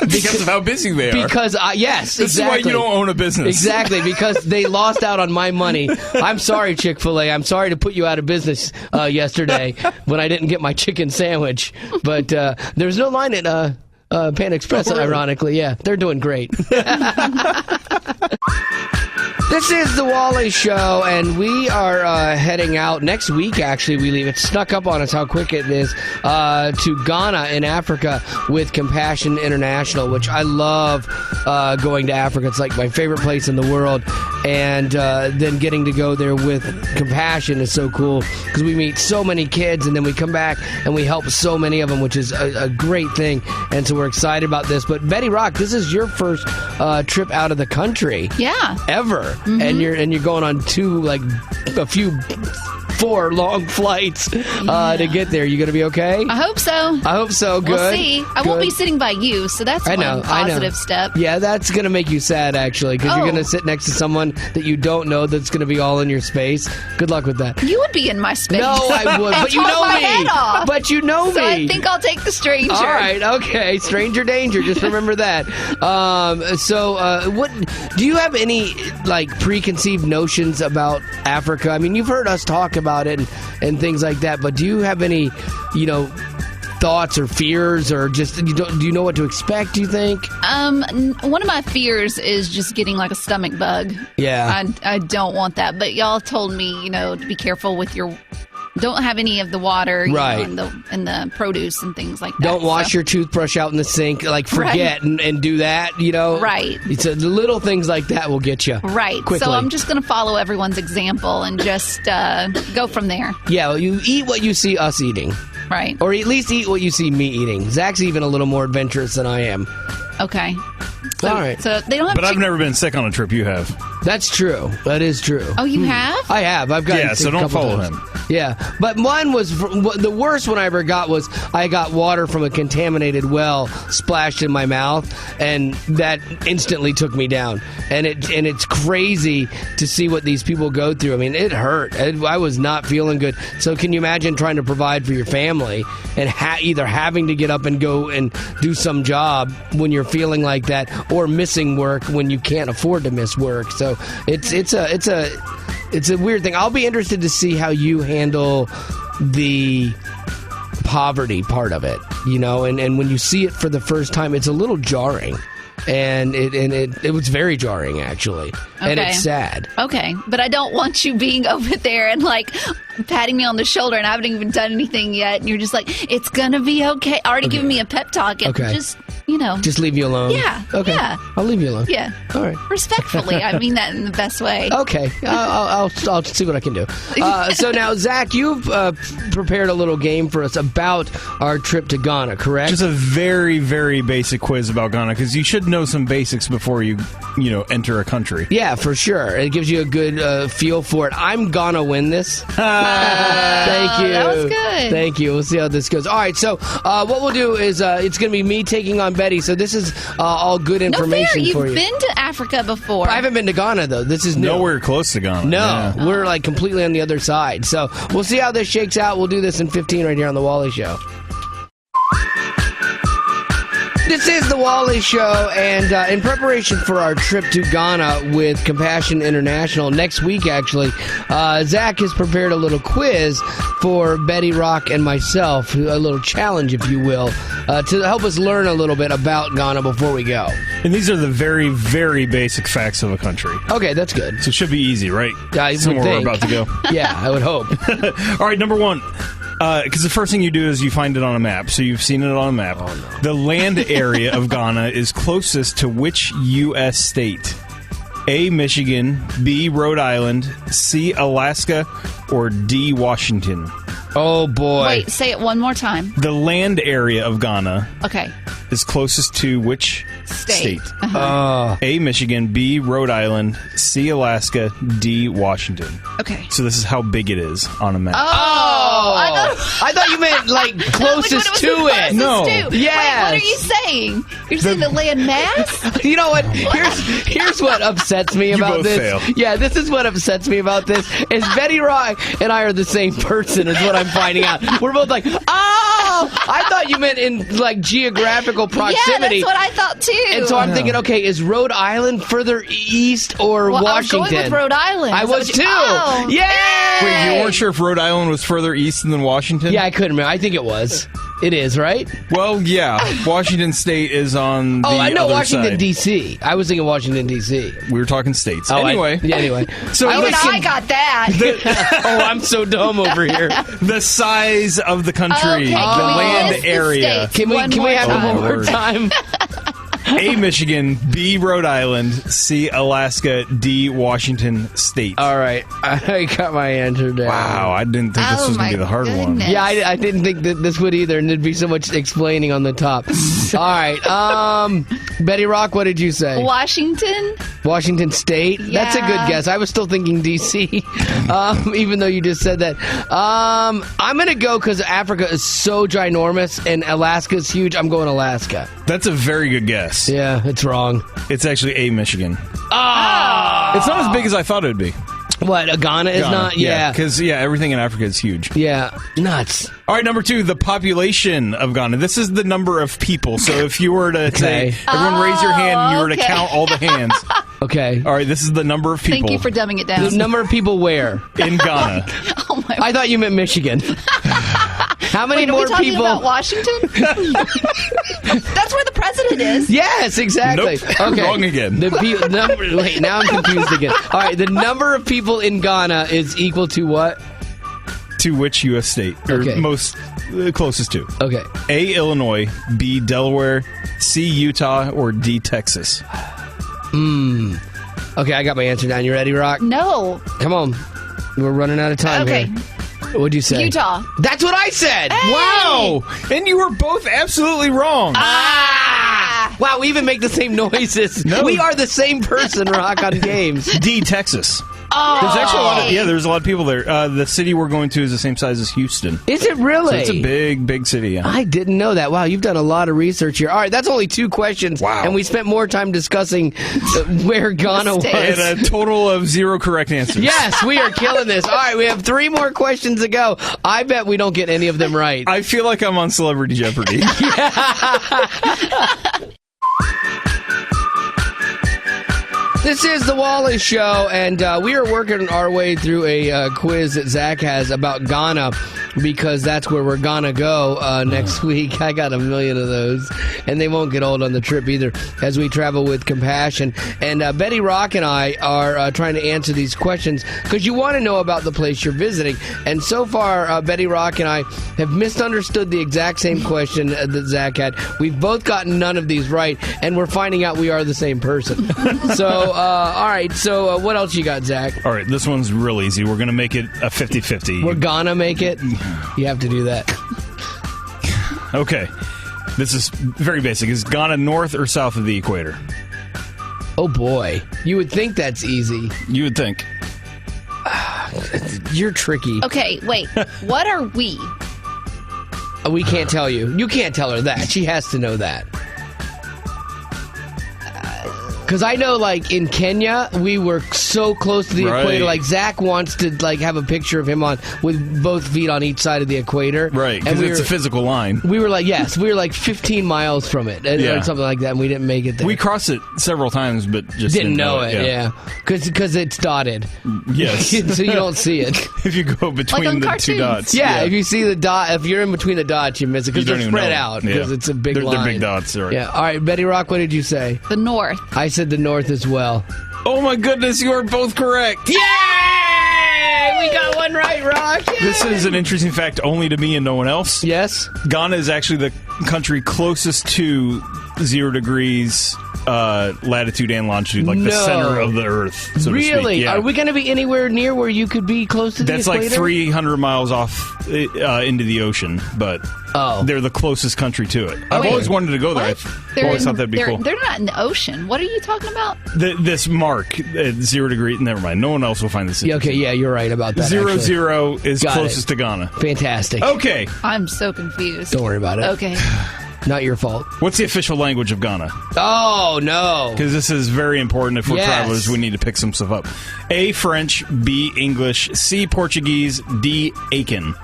Because of how busy they are. Because, yes, this exactly. is why you don't own a business. Exactly, because they lost out on my money. I'm sorry, Chick-fil-A. I'm sorry to put you out of business yesterday when I didn't get my chicken sandwich. But there's no line at Panda Express, ironically. Yeah, they're doing great. This is the Wally Show, and we are heading out next week. Actually, we leave. It snuck up on us how quick it is to Ghana in Africa with Compassion International, which I love going to Africa. It's like my favorite place in the world, and then getting to go there with Compassion is so cool because we meet so many kids, and then we come back and we help so many of them, which is a great thing. And so we're excited about this. But Betty Rock, this is your first trip out of the country, ever. And you're going on four long flights to get there. You gonna be okay? I hope so. I hope so. Good. We'll see. I won't be sitting by you, so that's one positive step. Yeah, that's gonna make you sad actually, because you're gonna sit next to someone that you don't know that's gonna be all in your space. Good luck with that. You would be in my space. No, I would. But you know me. But you know me. So I think I'll take the stranger. All right. Okay. Stranger danger. Just remember that. What do you have any preconceived notions about Africa? I mean, you've heard us talk about it and things like that, but do you have any, thoughts or fears, or just do you know what to expect, do you think? One of my fears is just getting a stomach bug. Yeah. I don't want that, but y'all told me, to be careful with your... Don't have any of the water, right, and the produce and things like that. Don't wash your toothbrush out in the sink. Forget and do that. Right. It's the little things like that will get you. Right. Quickly. So I'm just going to follow everyone's example and just go from there. Yeah. Well, you eat what you see us eating. Right. Or at least eat what you see me eating. Zach's even a little more adventurous than I am. Okay. So, all right. So they don't have. But I've never been sick on a trip. You have. That's true. That is true. Oh, you have? I have. I've got. So don't follow him. Yeah, but mine was the worst one I ever got was I got water from a contaminated well splashed in my mouth, and that instantly took me down. And it's crazy to see what these people go through. I mean, it hurt. I was not feeling good. So can you imagine trying to provide for your family and either having to get up and go and do some job when you're feeling like that, or missing work when you can't afford to miss work? So it's a weird thing. I'll be interested to see how you handle the poverty part of it, and when you see it for the first time, it's a little jarring. And it was very jarring, actually. Okay. And it's sad. Okay. But I don't want you being over there and patting me on the shoulder, and I haven't even done anything yet, and you're just it's gonna be okay. Already giving me a pep talk, and just leave you alone. Yeah. Okay. Yeah. I'll leave you alone. Yeah. All right. Respectfully. I mean that in the best way. Okay. I'll see what I can do. So now, Zach, you've prepared a little game for us about our trip to Ghana, correct? Just a very, very basic quiz about Ghana, because you should know some basics before you enter a country. Yeah, for sure. It gives you a good feel for it. I'm gonna win this. Thank you. That was good. Thank you. We'll see how this goes. All right, so what we'll do is it's going to be me taking on Betty, so this is all good information for you. You've been to Africa before. I haven't been to Ghana, though. This is new. Nowhere close to Ghana. No, we're completely on the other side. So we'll see how this shakes out. We'll do this in 15 right here on The Wally Show. This is the Wally Show, and in preparation for our trip to Ghana with Compassion International next week, actually, Zach has prepared a little quiz for Betty Rock and myself, a little challenge, if you will, to help us learn a little bit about Ghana before we go. And these are the very, very basic facts of a country. Okay, that's good. So it should be easy, right? I would Somewhere think. we're about to go. Yeah, I would hope. All right, number one. Because the first thing you do is you find it on a map. So you've seen it on a map. Oh, no. The land area of Ghana is closest to which U.S. state? A, Michigan, B, Rhode Island, C, Alaska, or D, Washington? Oh, boy. Wait, say it one more time. The land area of Ghana Okay. is closest to which state? Oh. A, Michigan, B, Rhode Island, C, Alaska, D, Washington. Okay. So this is how big it is on a map. Oh, I thought you meant, like, closest to it. No. Yes. Wait, what are you saying? You're saying the land mass? You know what? Here's what upsets me about both this. fail. Yeah, this is what upsets me about this. Is Betty Rock and I are the same person, is what I'm finding out. We're both like, I thought you meant in, like, geographical proximity. Yeah, that's what I thought too. And so I'm thinking, okay, is Rhode Island further east or well, Washington? I was going with Rhode Island. I was too. Oh, Yay! Wait, you weren't sure if Rhode Island was further east than Washington? Yeah, I couldn't remember. I think it was. It is, right? Well, yeah. Washington State is on the Oh, I know other Washington, side. D.C. I was thinking Washington, D.C. We were talking states. Oh, anyway. Anyway. So Even the, I got that. Oh, I'm so dumb over here. the size of the country, Okay, the can we land list the area. states? Can we have it one more Lord. time? A, Michigan, B, Rhode Island, C, Alaska, D, Washington State. All right. I got my answer down. Wow, I didn't think this Oh, was going to be the hard one. goodness. Yeah, I didn't think that this would either, and there'd be so much explaining on the top. All right. Betty Rock, what did you say? Washington? Washington State? That's a good Yeah. guess. I was still thinking D.C., even though you just said that. I'm going to go because Africa is so ginormous and Alaska's huge. I'm going Alaska. That's a very good guess. Yeah, it's wrong. It's actually A, Michigan. Ah! It's not as big as I thought it would be. What, Ghana is Ghana. not? Yeah. Because, everything in Africa is huge. Yeah, nuts. All right, number two, the population of Ghana. This is the number of people. So if you were to say, everyone raise your hand and you were to okay. count all the hands. Okay. All right, this is the number of people Thank you for dumbing it down. The number of people where? in Ghana. Oh my I thought you meant Michigan. How many Wait, are more we talking people? about Washington? That's where the president is. Yes, exactly. Nope. Okay. Wrong again. Wait, now I'm confused again. All right, the number of people in Ghana is equal to what? To which U.S. state? Or Okay. most closest to? Okay. A, Illinois, B, Delaware, C, Utah, or D, Texas? Okay, I got my answer down. You ready, Rock? No. Come on. We're running out of time Okay. here. What'd you say? Utah. That's what I said. Wow! And you were both absolutely wrong. Ah! Wow, we even make the same noises. No. We are the same person, Rock, on games. D, Texas. Oh. There's actually a lot of, there's a lot of people there. The city we're going to is the same size as Houston. Is it really? So it's a big, big city, yeah. I didn't know that. Wow, you've done a lot of research here. All right, that's only 2 questions. Wow. And we spent more time discussing where Ghana was. And a total of 0 correct answers. Yes, we are killing this. All right, we have 3 more questions to go. I bet we don't get any of them right. I feel like I'm on Celebrity Jeopardy. This is the Wally Show, and we are working our way through a quiz that Zach has about Ghana, because that's where we're gonna go next week. I got a million of those, and they won't get old on the trip either, as we travel with Compassion. And Betty Rock and I are trying to answer these questions because you want to know about the place you're visiting. And so far, Betty Rock and I have misunderstood the exact same question that Zach had. We've both gotten none of these right, and we're finding out we are the same person. So, all right. So, what else you got, Zach? All right, this one's real easy. We're going to make it a 50-50. We're gonna make it. You have to do that. Okay. This is very basic. Is Ghana north or south of the equator? Oh boy, you would think that's easy. You would think. You're tricky. Okay, wait. What are we? We can't tell you. You can't tell her that. She has to know that. Because I know, like, in Kenya, we were so close to the equator. Like, Zach wants to, like, have a picture of him with both feet on each side of the equator. Right, because it's a physical line. We were like, 15 miles from it, or something like that, and we didn't make it there. We crossed it several times, but just didn't know it. Because it's dotted. Yes. So you don't see it. If you go between the cartoons. two dots. Yeah, if you see the dot, if you're in between the dots, you miss it because they're spread out because it's a big line. They're big dots. Right. Yeah. All right, Betty Rock, what did you say? The North. I said the North as well. Oh my goodness, you are both correct. Yay! We got one right, Rock. Yay! This is an interesting fact only to me and no one else. Yes. Ghana is actually the country closest to 0 degrees latitude and longitude, like the center of the Earth. So really? To speak. Yeah. Are we going to be anywhere near where you could be close to the That's equator? like 300 miles off into the ocean, but they're the closest country to it. I've always wanted to go there. I've always thought that'd be cool. They're not in the ocean. What are you talking about? This mark at 0 degrees. Never mind. No one else will find this. Yeah, okay, yeah, you're right about that. 0 is closest to Ghana. Fantastic. Okay. I'm so confused. Don't worry about it. Okay. Not your fault. What's the official language of Ghana? Oh, no. Because this is very important. If we're travelers, we need to pick some stuff up. A, French. B, English. C, Portuguese. D, Akan.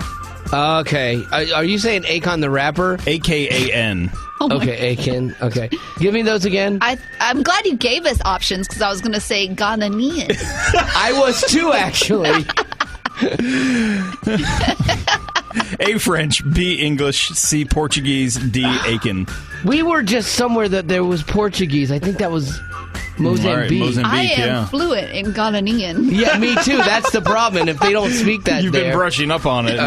Okay. Are you saying Akon the rapper? A-K-A-N. Okay, Akan. Okay. Give me those again. I'm glad you gave us options because I was going to say Ghanaian. I was too, actually. A, French. B, English. C, Portuguese. D, Akan. We were just somewhere that there was Portuguese. I think that was Mozambique. Right, Mozambique, I am fluent in Ghanaian. Yeah, me too. That's the problem. And if they don't speak that You've been brushing up on it.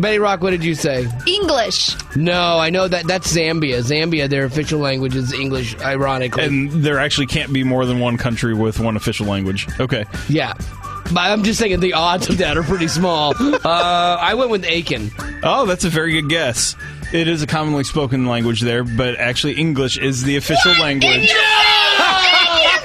Betty Rock, what did you say? English. No, I know that's Zambia. Zambia, their official language is English, ironically. And there actually can't be more than one country with one official language. Okay. Yeah. But I'm just saying the odds of that are pretty small. I went with Akan. Oh, that's a very good guess. It is a commonly spoken language there, but actually English is the official language. No!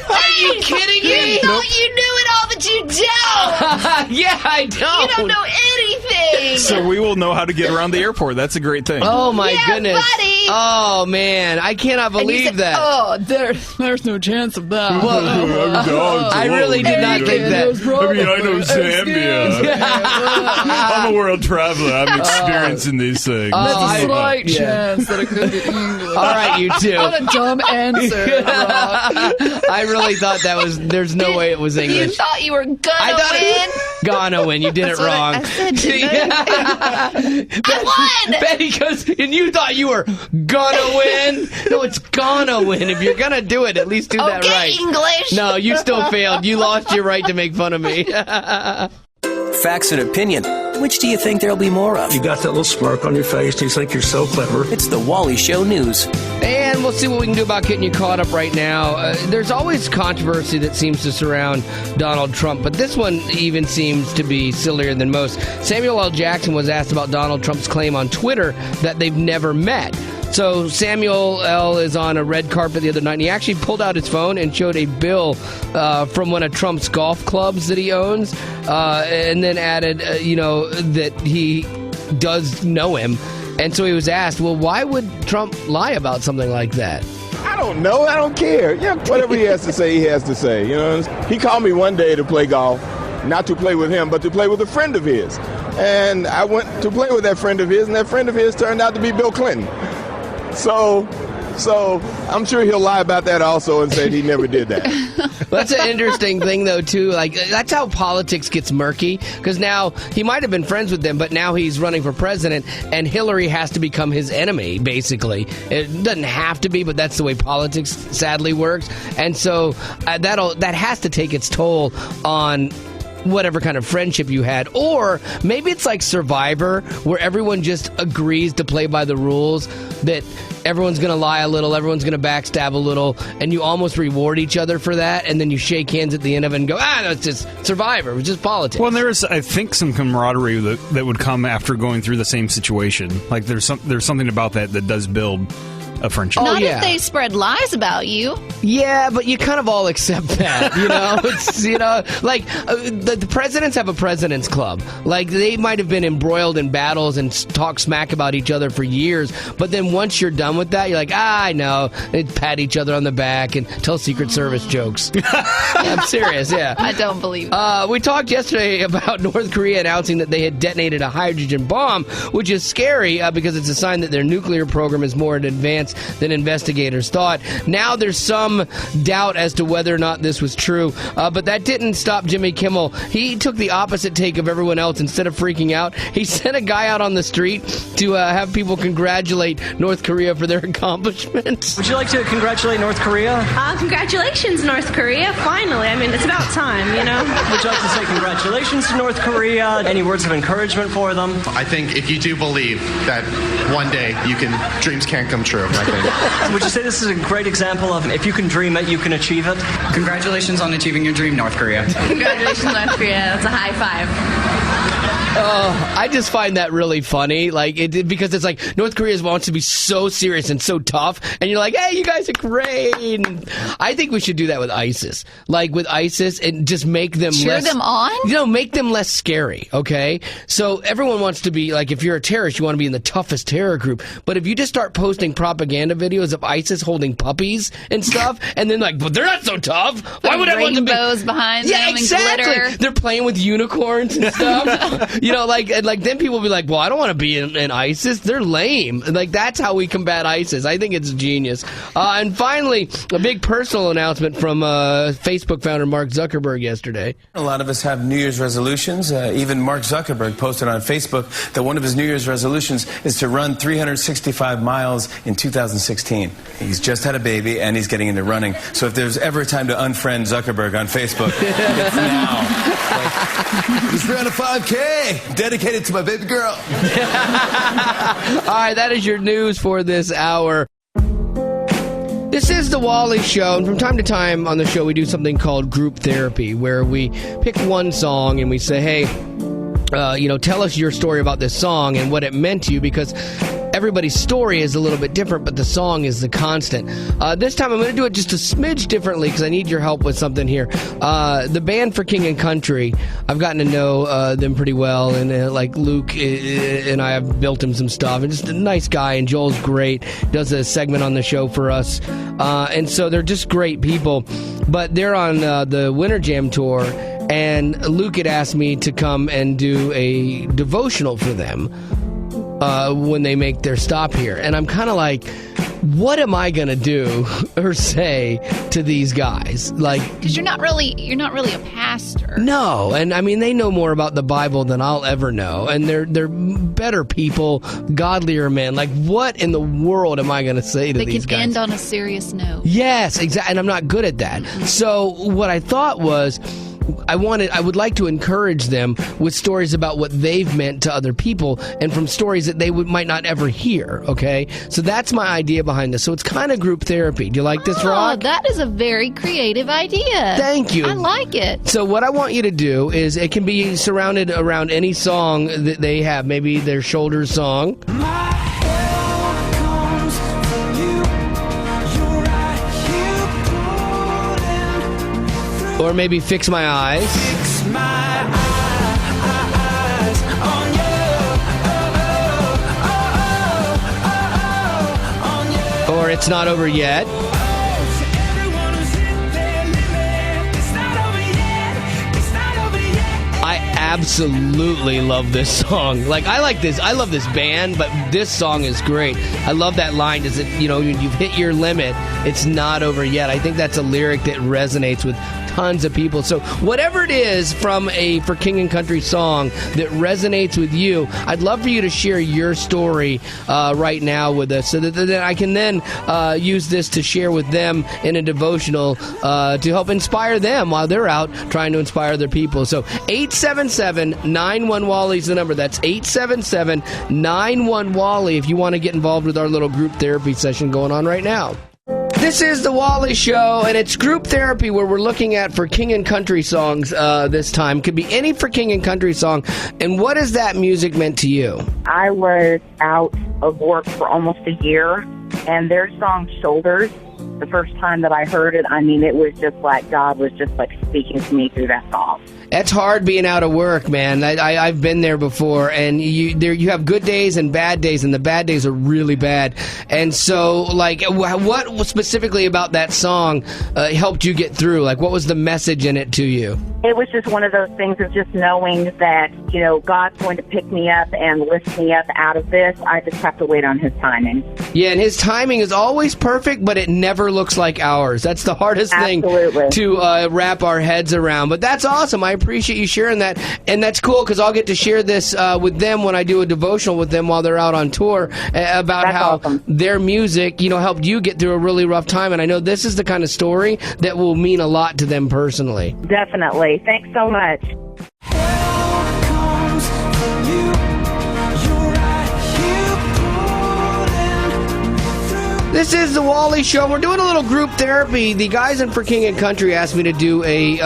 Are you kidding me? You thought you knew it all, but you don't. Yeah, I don't. You don't know anything. So we will know how to get around the airport. That's a great thing. Oh, my goodness. Buddy. Oh, man. I cannot believe that. Oh, there's no chance of that. I really did not think that. I mean, I know Zambia. I'm a world traveler. I'm experiencing these things. There's a slight chance that it could be English. All right, you two. What a dumb answer, Rock. I really thought there's no way it was English. You thought you were gonna win? Gonna win. You did it wrong. I said, I won! Betty goes, and you thought you were gonna win? No, it's gonna win. If you're gonna do it, at least do that right. English. No, you still failed. You lost your right to make fun of me. Facts and opinion. Which do you think there'll be more of? You got that little smirk on your face. You think you're so clever. It's the Wally Show News. And we'll see what we can do about getting you caught up right now. There's always controversy that seems to surround Donald Trump, but this one even seems to be sillier than most. Samuel L. Jackson was asked about Donald Trump's claim on Twitter that they've never met. So Samuel L. is on a red carpet the other night, and he actually pulled out his phone and showed a bill from one of Trump's golf clubs that he owns, and then added, that he does know him. And so he was asked, well, why would Trump lie about something like that? I don't know. I don't care. Yeah, whatever he has to say, he has to say. You know, he called me one day to play golf, not to play with him, but to play with a friend of his. And I went to play with that friend of his, and that friend of his turned out to be Bill Clinton. So I'm sure he'll lie about that also and say he never did that. That's an interesting thing, though, too. Like, that's how politics gets murky, because now he might have been friends with them, but now he's running for president, and Hillary has to become his enemy, basically. It doesn't have to be, but that's the way politics sadly works. And so that has to take its toll on whatever kind of friendship you had. Or maybe it's like Survivor, where everyone just agrees to play by the rules, that everyone's going to lie a little, everyone's going to backstab a little, and you almost reward each other for that, and then you shake hands at the end of it and go, no, it's just Survivor, it's just politics. Well, there is, I think, some camaraderie that would come after going through the same situation. Like, there's something about that does build a friendship. Not if they spread lies about you. Yeah, but you kind of all accept that, you know? It's, you know, like, the presidents have a president's club. Like, they might have been embroiled in battles and talk smack about each other for years, but then once you're done with that, you're like, I know. They pat each other on the back and tell Secret Service jokes. I'm serious, yeah. I don't believe it. We talked yesterday about North Korea announcing that they had detonated a hydrogen bomb, which is scary because it's a sign that their nuclear program is more advanced than investigators thought. Now there's some doubt as to whether or not this was true, but that didn't stop Jimmy Kimmel. He took the opposite take of everyone else. Instead of freaking out, he sent a guy out on the street to have people congratulate North Korea for their accomplishments. Would you like to congratulate North Korea? Congratulations, North Korea. Finally. I mean, it's about time, you know? Would you like to say congratulations to North Korea? Any words of encouragement for them? I think if you do believe that one day dreams can come true, I think. Would you say this is a great example of if you can dream it, you can achieve it? Congratulations on achieving your dream, North Korea. Congratulations, North Korea. That's a high five. I just find that really funny, because it's like North Korea wants to be so serious and so tough, and you're like, hey, you guys are great. And I think we should do that with ISIS, and just make them cheer them on. Make them less scary. Okay, so everyone wants to be like, if you're a terrorist, you want to be in the toughest terror group. But if you just start posting propaganda videos of ISIS holding puppies and stuff, and then but they're not so tough. Why would everyone be rainbows behind them? Exactly. And glitter. They're playing with unicorns and stuff. Then people will be like, well, I don't want to be in ISIS. They're lame. That's how we combat ISIS. I think it's genius. And finally, a big personal announcement from Facebook founder Mark Zuckerberg yesterday. A lot of us have New Year's resolutions. Even Mark Zuckerberg posted on Facebook that one of his New Year's resolutions is to run 365 miles in 2016. He's just had a baby and he's getting into running. So if there's ever a time to unfriend Zuckerberg on Facebook, it's now. Just ran a 5K. Dedicated to my baby girl. All right, that is your news for this hour. This is the Wally Show, and from time to time on the show we do something called group therapy, where we pick one song and we say, hey, tell us your story about this song and what it meant to you, because everybody's story is a little bit different, but the song is the constant. This time I'm going to do it just a smidge differently because I need your help with something here. The band For King and Country, I've gotten to know them pretty well, and Luke and I have built him some stuff, and just a nice guy, and Joel's great, does a segment on the show for us, and so they're just great people. But they're on the Winter Jam tour, and Luke had asked me to come and do a devotional for them when they make their stop here. And I'm kind of like, what am I going to do or say to these guys? Because you're not really a pastor. No, and I mean, they know more about the Bible than I'll ever know, and they're better people, godlier men. What in the world am I going to say to these guys? They can end on a serious note. Yes, exactly, and I'm not good at that. So what I thought was, I would like to encourage them with stories about what they've meant to other people, and from stories that they might not ever hear, okay? So that's my idea behind this. So it's kind of group therapy. Do you like this, Rock? That is a very creative idea. Thank you. I like it. So what I want you to do is, it can be surrounded around any song that they have, maybe their shoulder song. Or maybe Fix My Eyes. Fix my eyes on you. Or It's Not Over Yet. I absolutely love this song. I like this. I love this band, but this song is great. I love that line. Is it, you've hit your limit. It's not over yet. I think that's a lyric that resonates with tons of people. So whatever it is from a For King and Country song that resonates with you, I'd love for you to share your story right now with us, so that I can then use this to share with them in a devotional to help inspire them while they're out trying to inspire other people. So 877-91-WALLY is the number. That's 877-91-WALLY if you want to get involved with our little group therapy session going on right now. This is the Wally Show, and it's group therapy where we're looking at For King and Country songs this time. Could be any For King and Country song. And what has that music meant to you? I was out of work for almost a year, And their song Shoulders, the first time that I heard it, I mean, it was just like God was just like speaking to me through that song. It's hard being out of work, man. I've been there before, and you have good days and bad days, and the bad days are really bad. And so, like, what specifically about that song helped you get through? Like, what was the message in it to you? It was just one of those things of just knowing that, you know, God's going to pick me up and lift me up out of this. I just have to wait on His timing. Yeah, and His timing is always perfect, but it never looks like ours. That's the hardest thing to wrap our heads around. But that's awesome. I appreciate you sharing that. And that's cool because I'll get to share this with them when I do a devotional with them while they're out on tour about how their music, you know, helped you get through a really rough time. And I know this is the kind of story that will mean a lot to them personally. Definitely. Thanks so much. This is the Wally Show. We're doing a little group therapy. The guys in For King and Country asked me to do a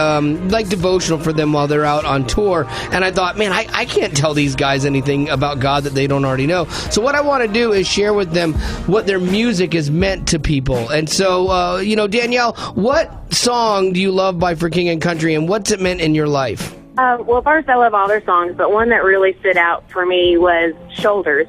devotional for them while they're out on tour. And I thought, man, I can't tell these guys anything about God that they don't already know. So what I want to do is share with them what their music is meant to people. And so, you know, Danielle, what song do you love by For King and Country, and what's it meant in your life? Well, first, I love all their songs, but one that really stood out for me was Shoulders,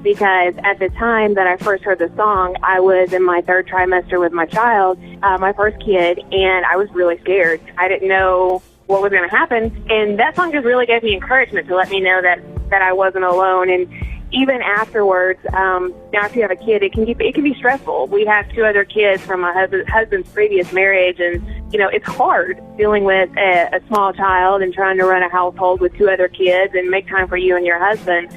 because at the time that I first heard the song, I was in my third trimester with my child, my first kid, and I was really scared. I didn't know what was going to happen, and that song just really gave me encouragement to let me know that I wasn't alone. And even afterwards, now if you have a kid, it can be stressful. We have 2 other kids from my husband's previous marriage, and you know it's hard dealing with a small child and trying to run a household with 2 other kids and make time for you and your husband.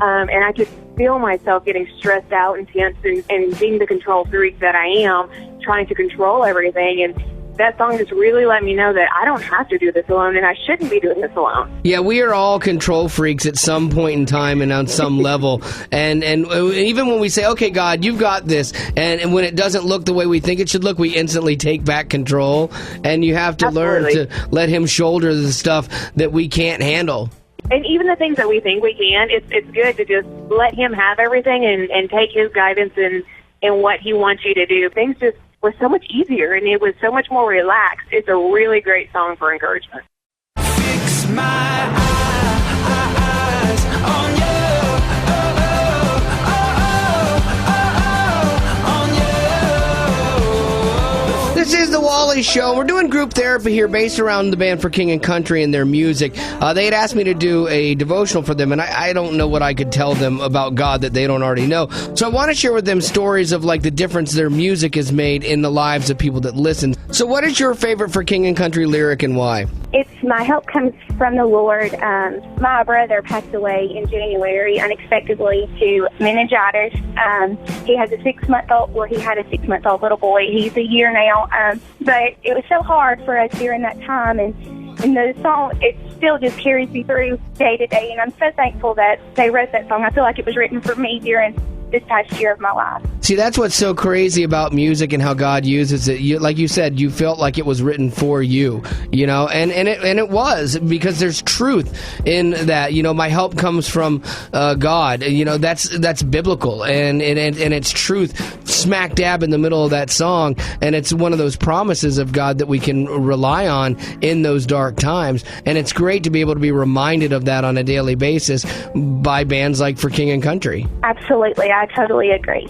And I could feel myself getting stressed out and tense and being the control freak that I am, trying to control everything. And that song just really let me know that I don't have to do this alone, and I shouldn't be doing this alone. Yeah, we are all control freaks at some point in time and on some level. And even when we say, okay, God, you've got this, and when it doesn't look the way we think it should look, we instantly take back control. And you have to learn to let Him shoulder the stuff that we can't handle. And even the things that we think we can, it's good to just let Him have everything and take His guidance in what He wants you to do. Things just were so much easier, and it was so much more relaxed. It's a really great song for encouragement. Fix my eyes on you. This is the Wally Show. We're doing group therapy here based around the band For King and Country and their music. They had asked me to do a devotional for them, and I don't know what I could tell them about God that they don't already know. So I want to share with them stories of like the difference their music has made in the lives of people that listen. So what is your favorite For King and Country lyric and why? It's my help comes from the Lord. My brother passed away in January unexpectedly to meningitis. He has a 6-month-old, well, he had a 6-month-old little boy. He's a year now. But it was so hard for us during that time. And the song, it still just carries me through day to day. And I'm so thankful that they wrote that song. I feel like it was written for me during this past year of my life. See, that's what's so crazy about music and how God uses it. You, like you said, you felt like it was written for you, you know, and it was, because there's truth in that. You know, my help comes from God. You know, that's biblical, and it's truth smack dab in the middle of that song, and it's one of those promises of God that we can rely on in those dark times. And it's great to be able to be reminded of that on a daily basis by bands like For King and Country. Absolutely, I totally agree.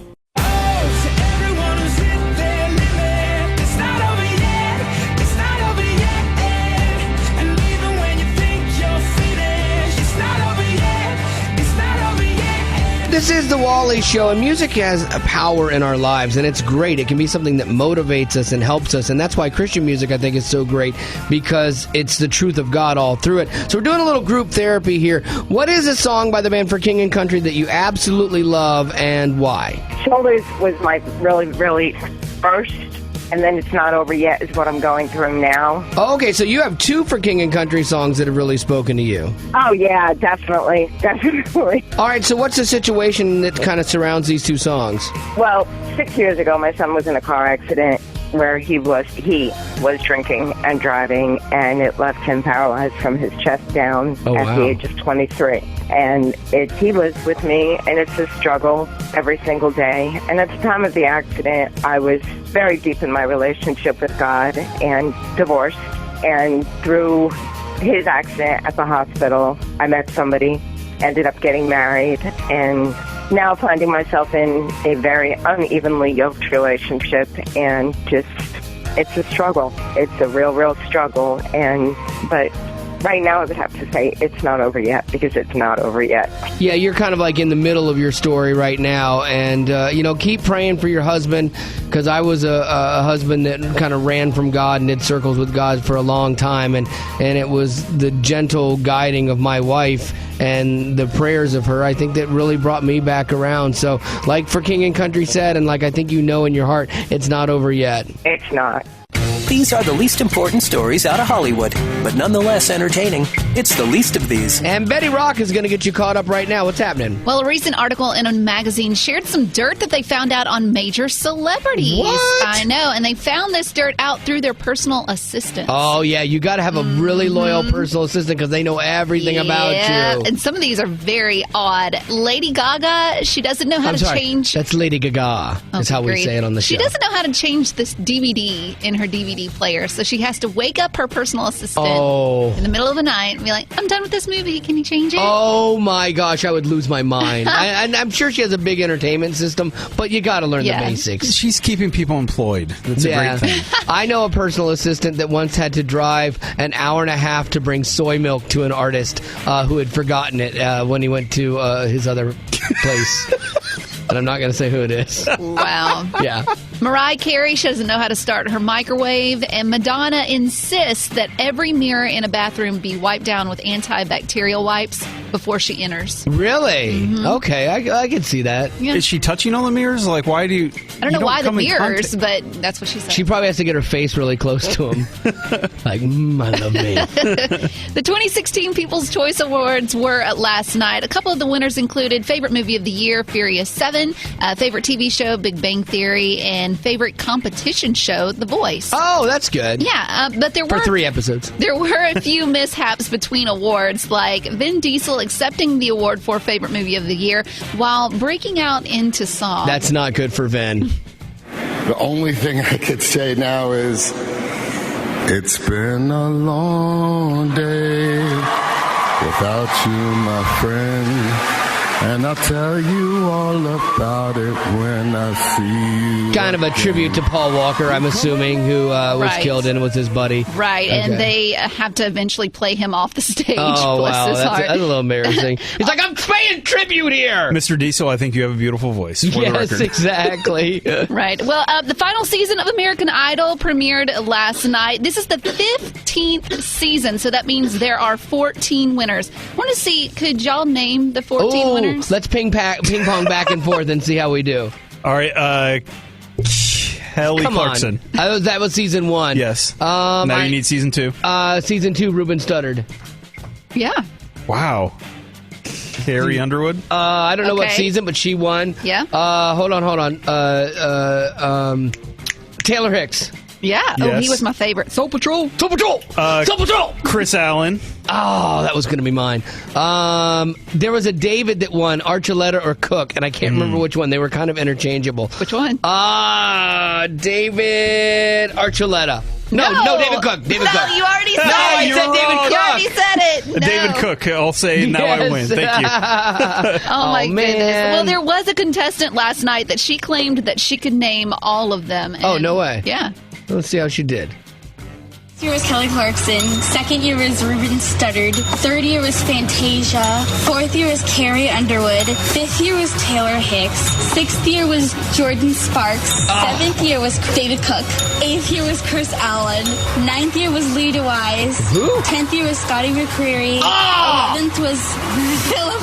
This is the Wally Show, and music has a power in our lives, and it's great. It can be something that motivates us and helps us, and that's why Christian music, I think, is so great, because it's the truth of God all through it. So we're doing a little group therapy here. What is a song by the band For King and Country that you absolutely love, and why? Shoulders was my really first, and then It's Not Over Yet is what I'm going through now. Oh, okay, so you have 2 For King and Country songs that have really spoken to you. Oh, yeah, definitely. All right, so what's the situation that kind of surrounds these 2 songs? Well, 6 years ago, my son was in a car accident, where he was drinking and driving, and it left him paralyzed from his chest down at the age of 23. And he was with me, and it's a struggle every single day. And at the time of the accident, I was very deep in my relationship with God and divorced. And through his accident at the hospital, I met somebody, ended up getting married, and now finding myself in a very unevenly yoked relationship, and it's a struggle. It's a real struggle. But right now I would have to say it's not over yet, because it's not over yet. Yeah, you're kind of like in the middle of your story right now, and keep praying for your husband, because I was a husband that kind of ran from God and did circles with God for a long time, and it was the gentle guiding of my wife and the prayers of her, I think, that really brought me back around. So, like For King and Country said, and like I think you know in your heart, it's not over yet. It's not. These are the least important stories out of Hollywood, but nonetheless entertaining. It's the least of these. And Betty Rock is going to get you caught up right now. What's happening? Well, a recent article in a magazine shared some dirt that they found out on major celebrities. What? I know, and they found this dirt out through their personal assistants. Oh, yeah, you got to have a really loyal personal assistant, because they know everything about you. And some of these are very odd. Lady Gaga, she doesn't know how to change. That's Lady Gaga, is how we say it on the show. She doesn't know how to change this DVD in her DVD player, so she has to wake up her personal assistant in the middle of the night and be like, I'm done with this movie, can you change it? Oh my gosh, I would lose my mind. And I'm sure she has a big entertainment system, but you got to learn the basics. She's keeping people employed. That's a great thing. I know a personal assistant that once had to drive an hour and a half to bring soy milk to an artist who had forgotten it when he went to his other place. And I'm not going to say who it is. Wow. Yeah. Mariah Carey, she doesn't know how to start her microwave, and Madonna insists that every mirror in a bathroom be wiped down with antibacterial wipes before she enters. Really? Mm-hmm. Okay, I can see that. Yeah. Is she touching all the mirrors? Like, why do you... I don't know why the mirrors, but that's what she said. She probably has to get her face really close to him. Like, I love me. The 2016 People's Choice Awards were last night. A couple of the winners included Favorite Movie of the Year, Furious 7, Favorite TV Show, Big Bang Theory, and Favorite Competition Show, The Voice. Oh, that's good. Yeah, but there were... For 3 episodes. There were a few mishaps between awards, like Vin Diesel accepting the award for Favorite Movie of the Year while breaking out into song. That's not good for Vin. The only thing I could say now is, it's been a long day without you, my friend. And I'll tell you all about it when I see you. Kind of a tribute to Paul Walker, I'm assuming, who was killed in with his buddy. Right, Okay. and they have to eventually play him off the stage. Oh, Bless wow, his that's heart. a little embarrassing. He's like, I'm paying tribute here! Mr. Diesel, I think you have a beautiful voice. For the Yes, record. exactly. Right. Well, the final season of American Idol premiered last night. This is the 15th season, so that means there are 14 winners. I want to see, could y'all name the 14 winners? Let's ping pong back and forth and see how we do. All right, Kelly Come Clarkson. On. That was season 1. Yes. Now you need season 2. Season 2, Ruben Studdard. Yeah. Wow. Carrie Underwood? I don't know what season, but she won. Yeah. Hold on. Taylor Hicks. Yeah. Yes. Oh, he was my favorite. Soul Patrol. Soul Patrol. Soul Patrol. Chris Allen. Oh, that was going to be mine. There was a David that won, Archuleta or Cook, and I can't remember which one. They were kind of interchangeable. Which one? David Archuleta. No, David Cook. David Cook. You already said it. I said David Cook. You already said it. No. David Cook. I'll say now I win. Thank you. Oh, my man. goodness. Well, there was a contestant last night that she claimed that she could name all of them. Oh, no way. Yeah. Let's see how she did. First year was Kelly Clarkson. Second year was Ruben Studdard. Third year was Fantasia. Fourth year was Carrie Underwood. Fifth year was Taylor Hicks. Sixth year was Jordan Sparks. Seventh year was David Cook. Eighth year was Chris Allen. Ninth year was Lee DeWise. 10th year was Scotty McCreery. 11th was Philip.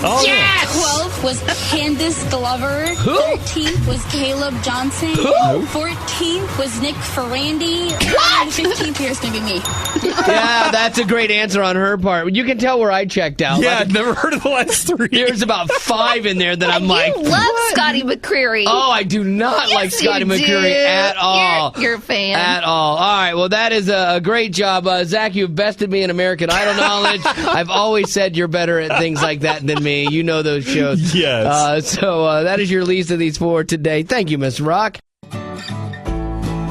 Oh, yes! 12th was Candace Glover. Who? 13th was Caleb Johnson. Who? 14th was Nick Ferrandi. And 15th here's going to be me. Yeah, that's a great answer on her part. You can tell where I checked out. Yeah, I've never heard of the last 3. There's about 5 in there that I'm like, You love Scotty McCreery. oh, I do not like Scotty you McCreery do. at all. You're a fan. At all. All right, well, that is a great job. Zach, you've bested me in American Idol knowledge. I've always said you're better at things like that than me. You know those shows. Yes. So that is your least of these 4 today. Thank you, Miss Rock.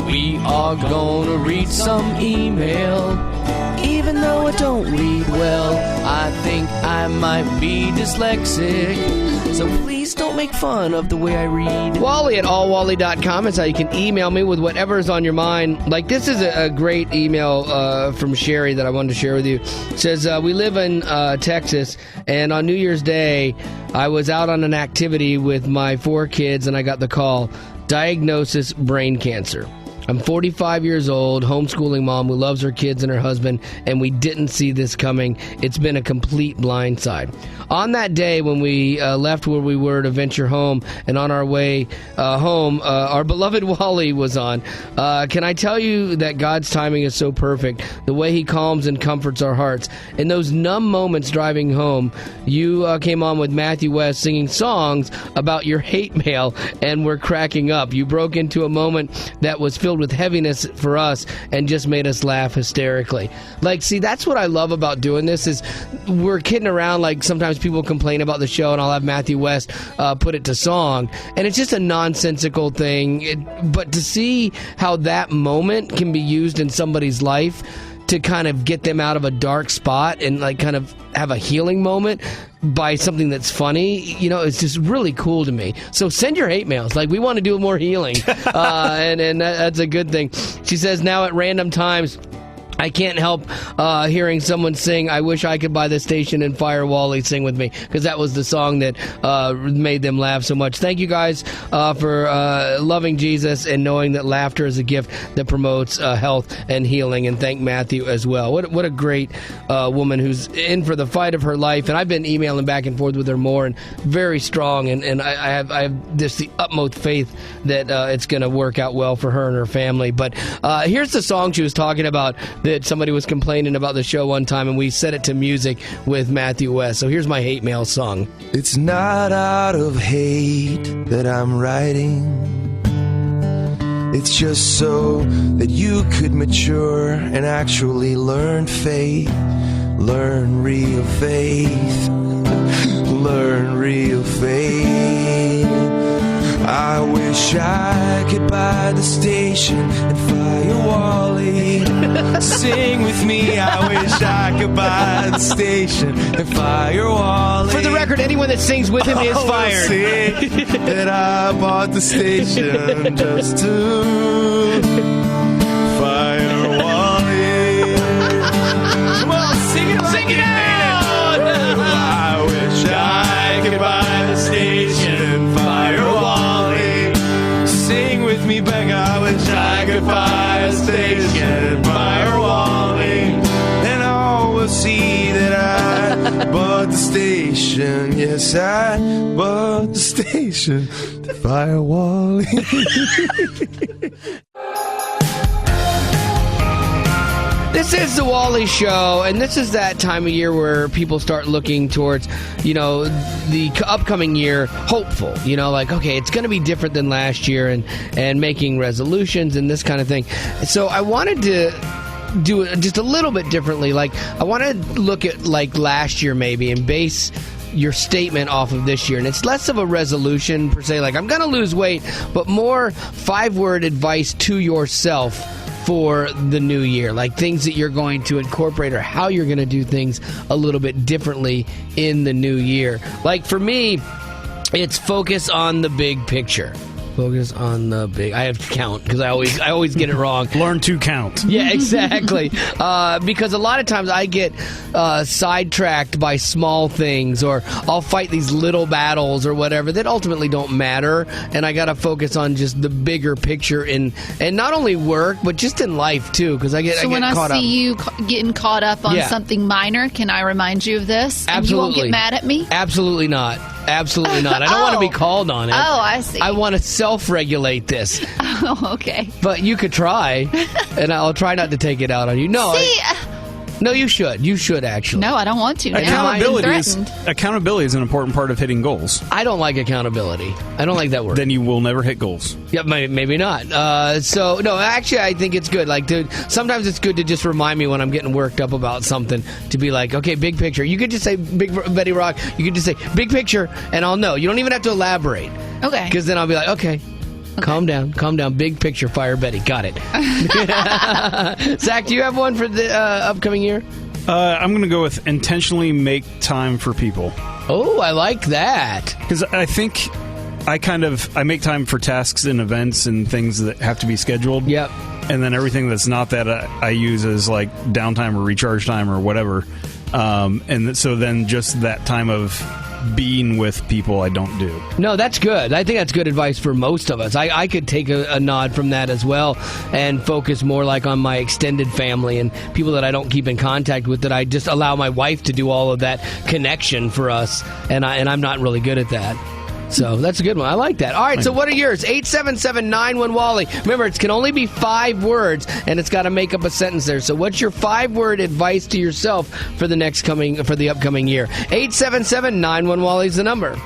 We are gonna read some email. Even though I don't read well, I think I might be dyslexic. So please don't make fun of the way I read. Wally at allwally.com is how you can email me with whatever is on your mind. Like, this is a great email from Sherry that I wanted to share with you. It says, we live in Texas, and on New Year's Day, I was out on an activity with my 4 kids, and I got the call, diagnosis brain cancer. I'm 45 years old, homeschooling mom who loves her kids and her husband, and we didn't see this coming. It's been a complete blindside. On that day when we left where we were to venture home, and on our way home, our beloved Wally was on. Can I tell you that God's timing is so perfect, the way he calms and comforts our hearts. In those numb moments driving home, you came on with Matthew West singing songs about your hate mail, and we're cracking up. You broke into a moment that was filled with heaviness for us and just made us laugh hysterically. Like, see, that's what I love about doing this is we're kidding around. Like, sometimes people complain about the show and I'll have Matthew West put it to song, and it's just a nonsensical thing. But to see how that moment can be used in somebody's life to kind of get them out of a dark spot and like kind of have a healing moment by something that's funny, you know, it's just really cool to me. So send your hate mails. Like, we want to do more healing. And that's a good thing. She says, now at random times, I can't help hearing someone sing, I wish I could buy this station and fire Wally sing with me, because that was the song that made them laugh so much. Thank you guys for loving Jesus and knowing that laughter is a gift that promotes health and healing. And thank Matthew as well. What a great woman who's in for the fight of her life. And I've been emailing back and forth with her more, and very strong. And I have just the utmost faith that it's going to work out well for her and her family. But here's the song she was talking about that somebody was complaining about the show one time, and we set it to music with Matthew West. So here's my hate mail song. It's not out of hate that I'm writing. It's just so that you could mature and actually learn faith. Learn real faith. Learn real faith. I wish I could buy the station and fire Wally. Sing with me, I wish I could buy the station and fire Wally. For the record, anyone that sings with him is fired. Say that I bought the station just to fire Wally. Come on, sing it, sing it out. I wish I could buy the station and fire Wally. Sing with me, Becca. I wish I could buy a station and fire Wally. And all will see that I bought the station. Yes, I bought the station to fire Wally. This is the Wally Show, and this is that time of year where people start looking towards, you know, the upcoming year, hopeful. You know, like, okay, it's going to be different than last year, and making resolutions and this kind of thing. So I wanted to do it just a little bit differently. Like, I want to look at, like, last year maybe and base your statement off of this year. And it's less of a resolution, per se, like, I'm going to lose weight, but more 5-word advice to yourself for the new year, like things that you're going to incorporate or how you're going to do things a little bit differently in the new year. Like, for me, it's focus on the big picture. Focus on the big. I have to count because I always get it wrong. Learn to count. Yeah, exactly. Because a lot of times I get sidetracked by small things, or I'll fight these little battles or whatever that ultimately don't matter, and I got to focus on just the bigger picture and not only work but just in life too. Because I get when I caught up. see you getting caught up on something minor, can I remind you of this? Absolutely. And you won't get mad at me? Absolutely not. Absolutely not. I don't want to be called on it. Oh, I see. I want to self-regulate this. Oh, okay. But you could try, and I'll try not to take it out on you. No, no, you should. You should, actually. No, I don't want to. Accountability is an important part of hitting goals. I don't like accountability. I don't like that word. Then you will never hit goals. Yeah, maybe not. So, no, actually, I think it's good. Like, sometimes it's good to just remind me when I'm getting worked up about something to be like, okay, big picture. You could just say, Big Betty Rock, you could just say, big picture, and I'll know. You don't even have to elaborate. Okay. Because then I'll be like, okay. Calm down. Big picture, Fire Betty. Got it. Zach, do you have one for the upcoming year? I'm going to go with intentionally make time for people. Oh, I like that. Because I think I make time for tasks and events and things that have to be scheduled. Yep. And then everything that's not that I use as like downtime or recharge time or whatever. And so then just that time of being with people I don't do. No, that's good. I think that's good advice for most of us. I could take a nod from that as well and focus more like on my extended family and people that I don't keep in contact with, that I just allow my wife to do all of that connection for us, and I'm not really good at that. So that's a good one. I like that. All right, so what are yours? 877-91-WALLY. Remember, it can only be 5 words, and it's got to make up a sentence there. So what's your 5-word advice to yourself for the upcoming year? 877-91-WALLY is the number.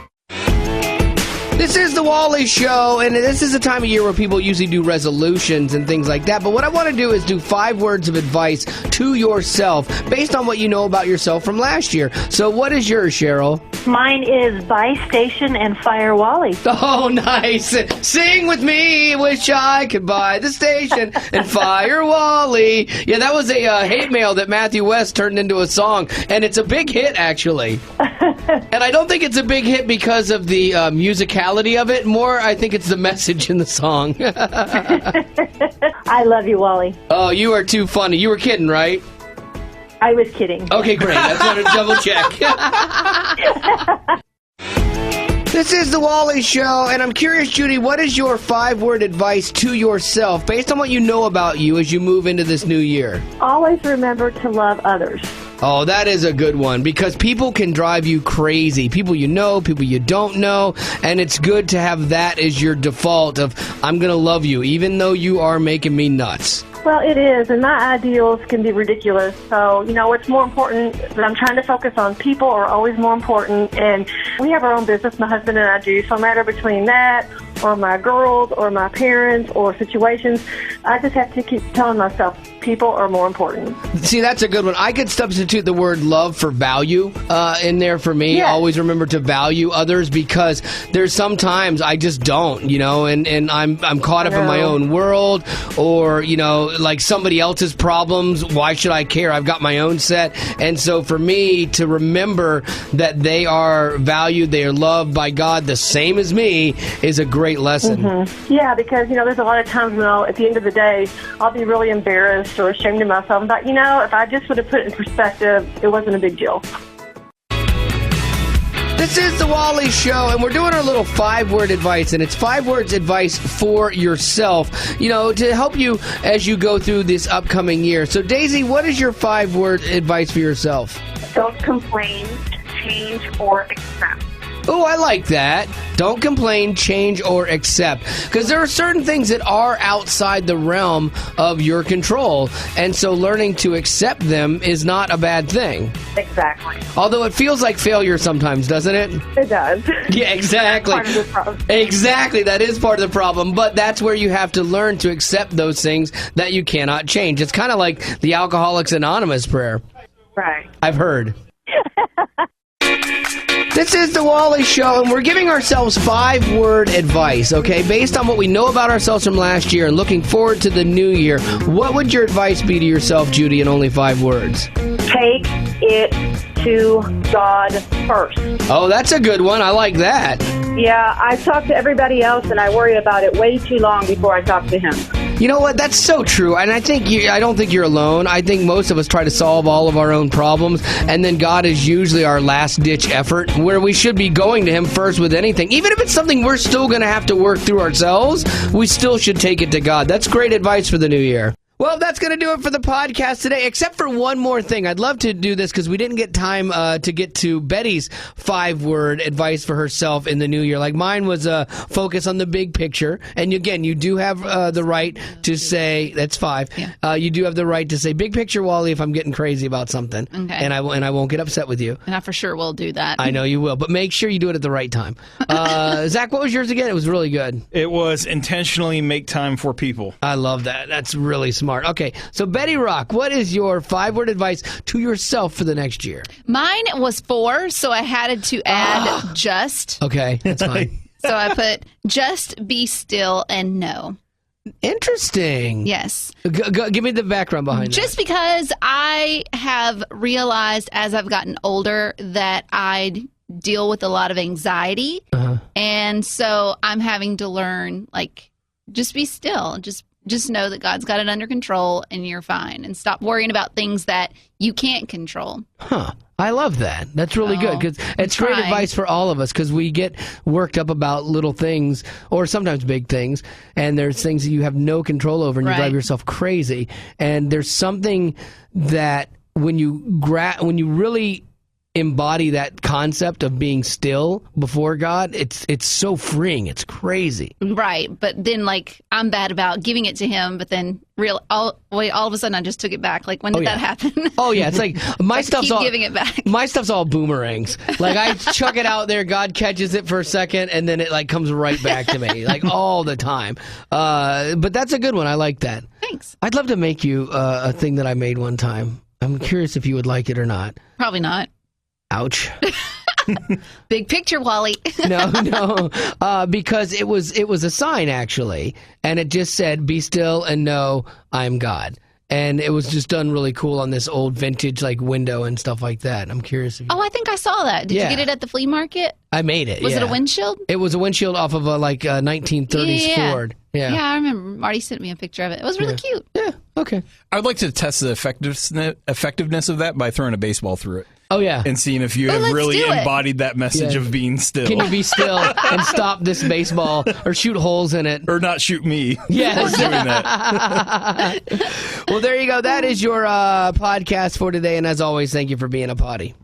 This is the Wally Show, and this is a time of year where people usually do resolutions and things like that. But what I want to do is do 5 words of advice to yourself based on what you know about yourself from last year. So what is yours, Cheryl? Mine is buy station and fire Wally. Oh, nice. Sing with me, wish I could buy the station and fire Wally. Yeah, that was a hate mail that Matthew West turned into a song, and it's a big hit, actually. And I don't think it's a big hit because of the musicality of it. More, I think it's the message in the song. I love you, Wally. Oh, you are too funny. You were kidding, right? I was kidding. Okay, great. I just wanted to double check. This is the Wally Show, and I'm curious, Judy, what is your 5-word advice to yourself based on what you know about you as you move into this new year? Always remember to love others. Oh, that is a good one, because people can drive you crazy. People you know, people you don't know, and it's good to have that as your default of, I'm going to love you, even though you are making me nuts. Well, it is, and my ideals can be ridiculous. So, what's more important that I'm trying to focus on, people are always more important, and we have our own business, my husband and I do, so no matter between that or my girls or my parents or situations, I just have to keep telling myself people are more important. See, that's a good one. I could substitute the word love for value in there for me. Yes. Always remember to value others, because there's sometimes I just don't, and I'm caught up in my own world, or, like somebody else's problems. Why should I care? I've got my own set. And so for me to remember that they are valued, they are loved by God the same as me is a great lesson. Mm-hmm. Yeah, because, there's a lot of times when at the end of the day, I'll be really embarrassed or ashamed of myself. But, if I just would have put it in perspective, it wasn't a big deal. This is the Wally Show, and we're doing our little 5-word advice, and it's 5 words advice for yourself, to help you as you go through this upcoming year. So, Daisy, what is your 5-word advice for yourself? Don't complain, change, or accept. Oh, I like that. Don't complain, change, or accept. Because there are certain things that are outside the realm of your control. And so learning to accept them is not a bad thing. Exactly. Although it feels like failure sometimes, doesn't it? It does. Yeah, exactly. Part of the problem. Exactly. That is part of the problem. But that's where you have to learn to accept those things that you cannot change. It's kind of like the Alcoholics Anonymous prayer. Right. I've heard. This is the Wally Show, and we're giving ourselves 5-word advice, okay? Based on what we know about ourselves from last year and looking forward to the new year, what would your advice be to yourself, Judy, in only 5 words? Take it to God first. Oh, that's a good one. I like that. Yeah, I talk to everybody else, and I worry about it way too long before I talk to him. You know what? That's so true. And I don't think you're alone. I think most of us try to solve all of our own problems, and then God is usually our last-ditch effort, where we should be going to him first with anything. Even if it's something we're still going to have to work through ourselves, we still should take it to God. That's great advice for the new year. Well, that's going to do it for the podcast today, except for one more thing. I'd love to do this because we didn't get time to get to Betty's 5-word advice for herself in the new year. Like mine was focus on the big picture. And again, you do have the right to say, that's 5. Yeah. You do have the right to say, big picture, Wally, if I'm getting crazy about something. Okay. And I won't get upset with you. And I for sure will do that. I know you will, but make sure you do it at the right time. Zach, what was yours again? It was really good. It was intentionally make time for people. I love that. That's really smart. Okay, so Betty Rock, what is your 5-word advice to yourself for the next year? Mine was 4, so I had to add just. Okay, that's fine. So I put just, be still, and know. Interesting. Yes. Give me the background behind that. Just because I have realized as I've gotten older that I deal with a lot of anxiety. And so I'm having to learn, like, just be still. Just know that God's got it under control and you're fine. And stop worrying about things that you can't control. Huh. I love that. That's really good because it's great advice for all of us because we get worked up about little things or sometimes big things, and there's things that you have no control over and you drive yourself crazy. And there's something that when you really embody that concept of being still before God, it's so freeing. It's crazy. Right. But then, like, I'm bad about giving it to him, but then all of a sudden I just took it back. Like, when did that happen? Oh, yeah. It's like my stuff's keep all giving it back. My stuff's all boomerangs. Like, I chuck it out there, God catches it for a second, and then it, like, comes right back to me, like, all the time. But that's a good one. I like that. Thanks. I'd love to make you a thing that I made one time. I'm curious if you would like it or not. Probably not. Ouch. Big picture, Wally. No, because it was a sign, actually, and it just said, be still and know I'm God. And it was just done really cool on this old vintage, like, window and stuff like that. I'm curious if you... Oh, I think I saw that. Did you get it at the flea market? I made it, Was it a windshield? It was a windshield off of a 1930s Ford. Yeah, I remember Marty sent me a picture of it. It was really cute. Yeah, okay. I'd like to test the effectiveness of that by throwing a baseball through it. Oh, yeah. And seeing if you have really embodied that message of being still. Can you be still and stop this baseball or shoot holes in it? Or not shoot me yes. for doing that. Well, there you go. That is your podcast for today. And as always, thank you for being a potty.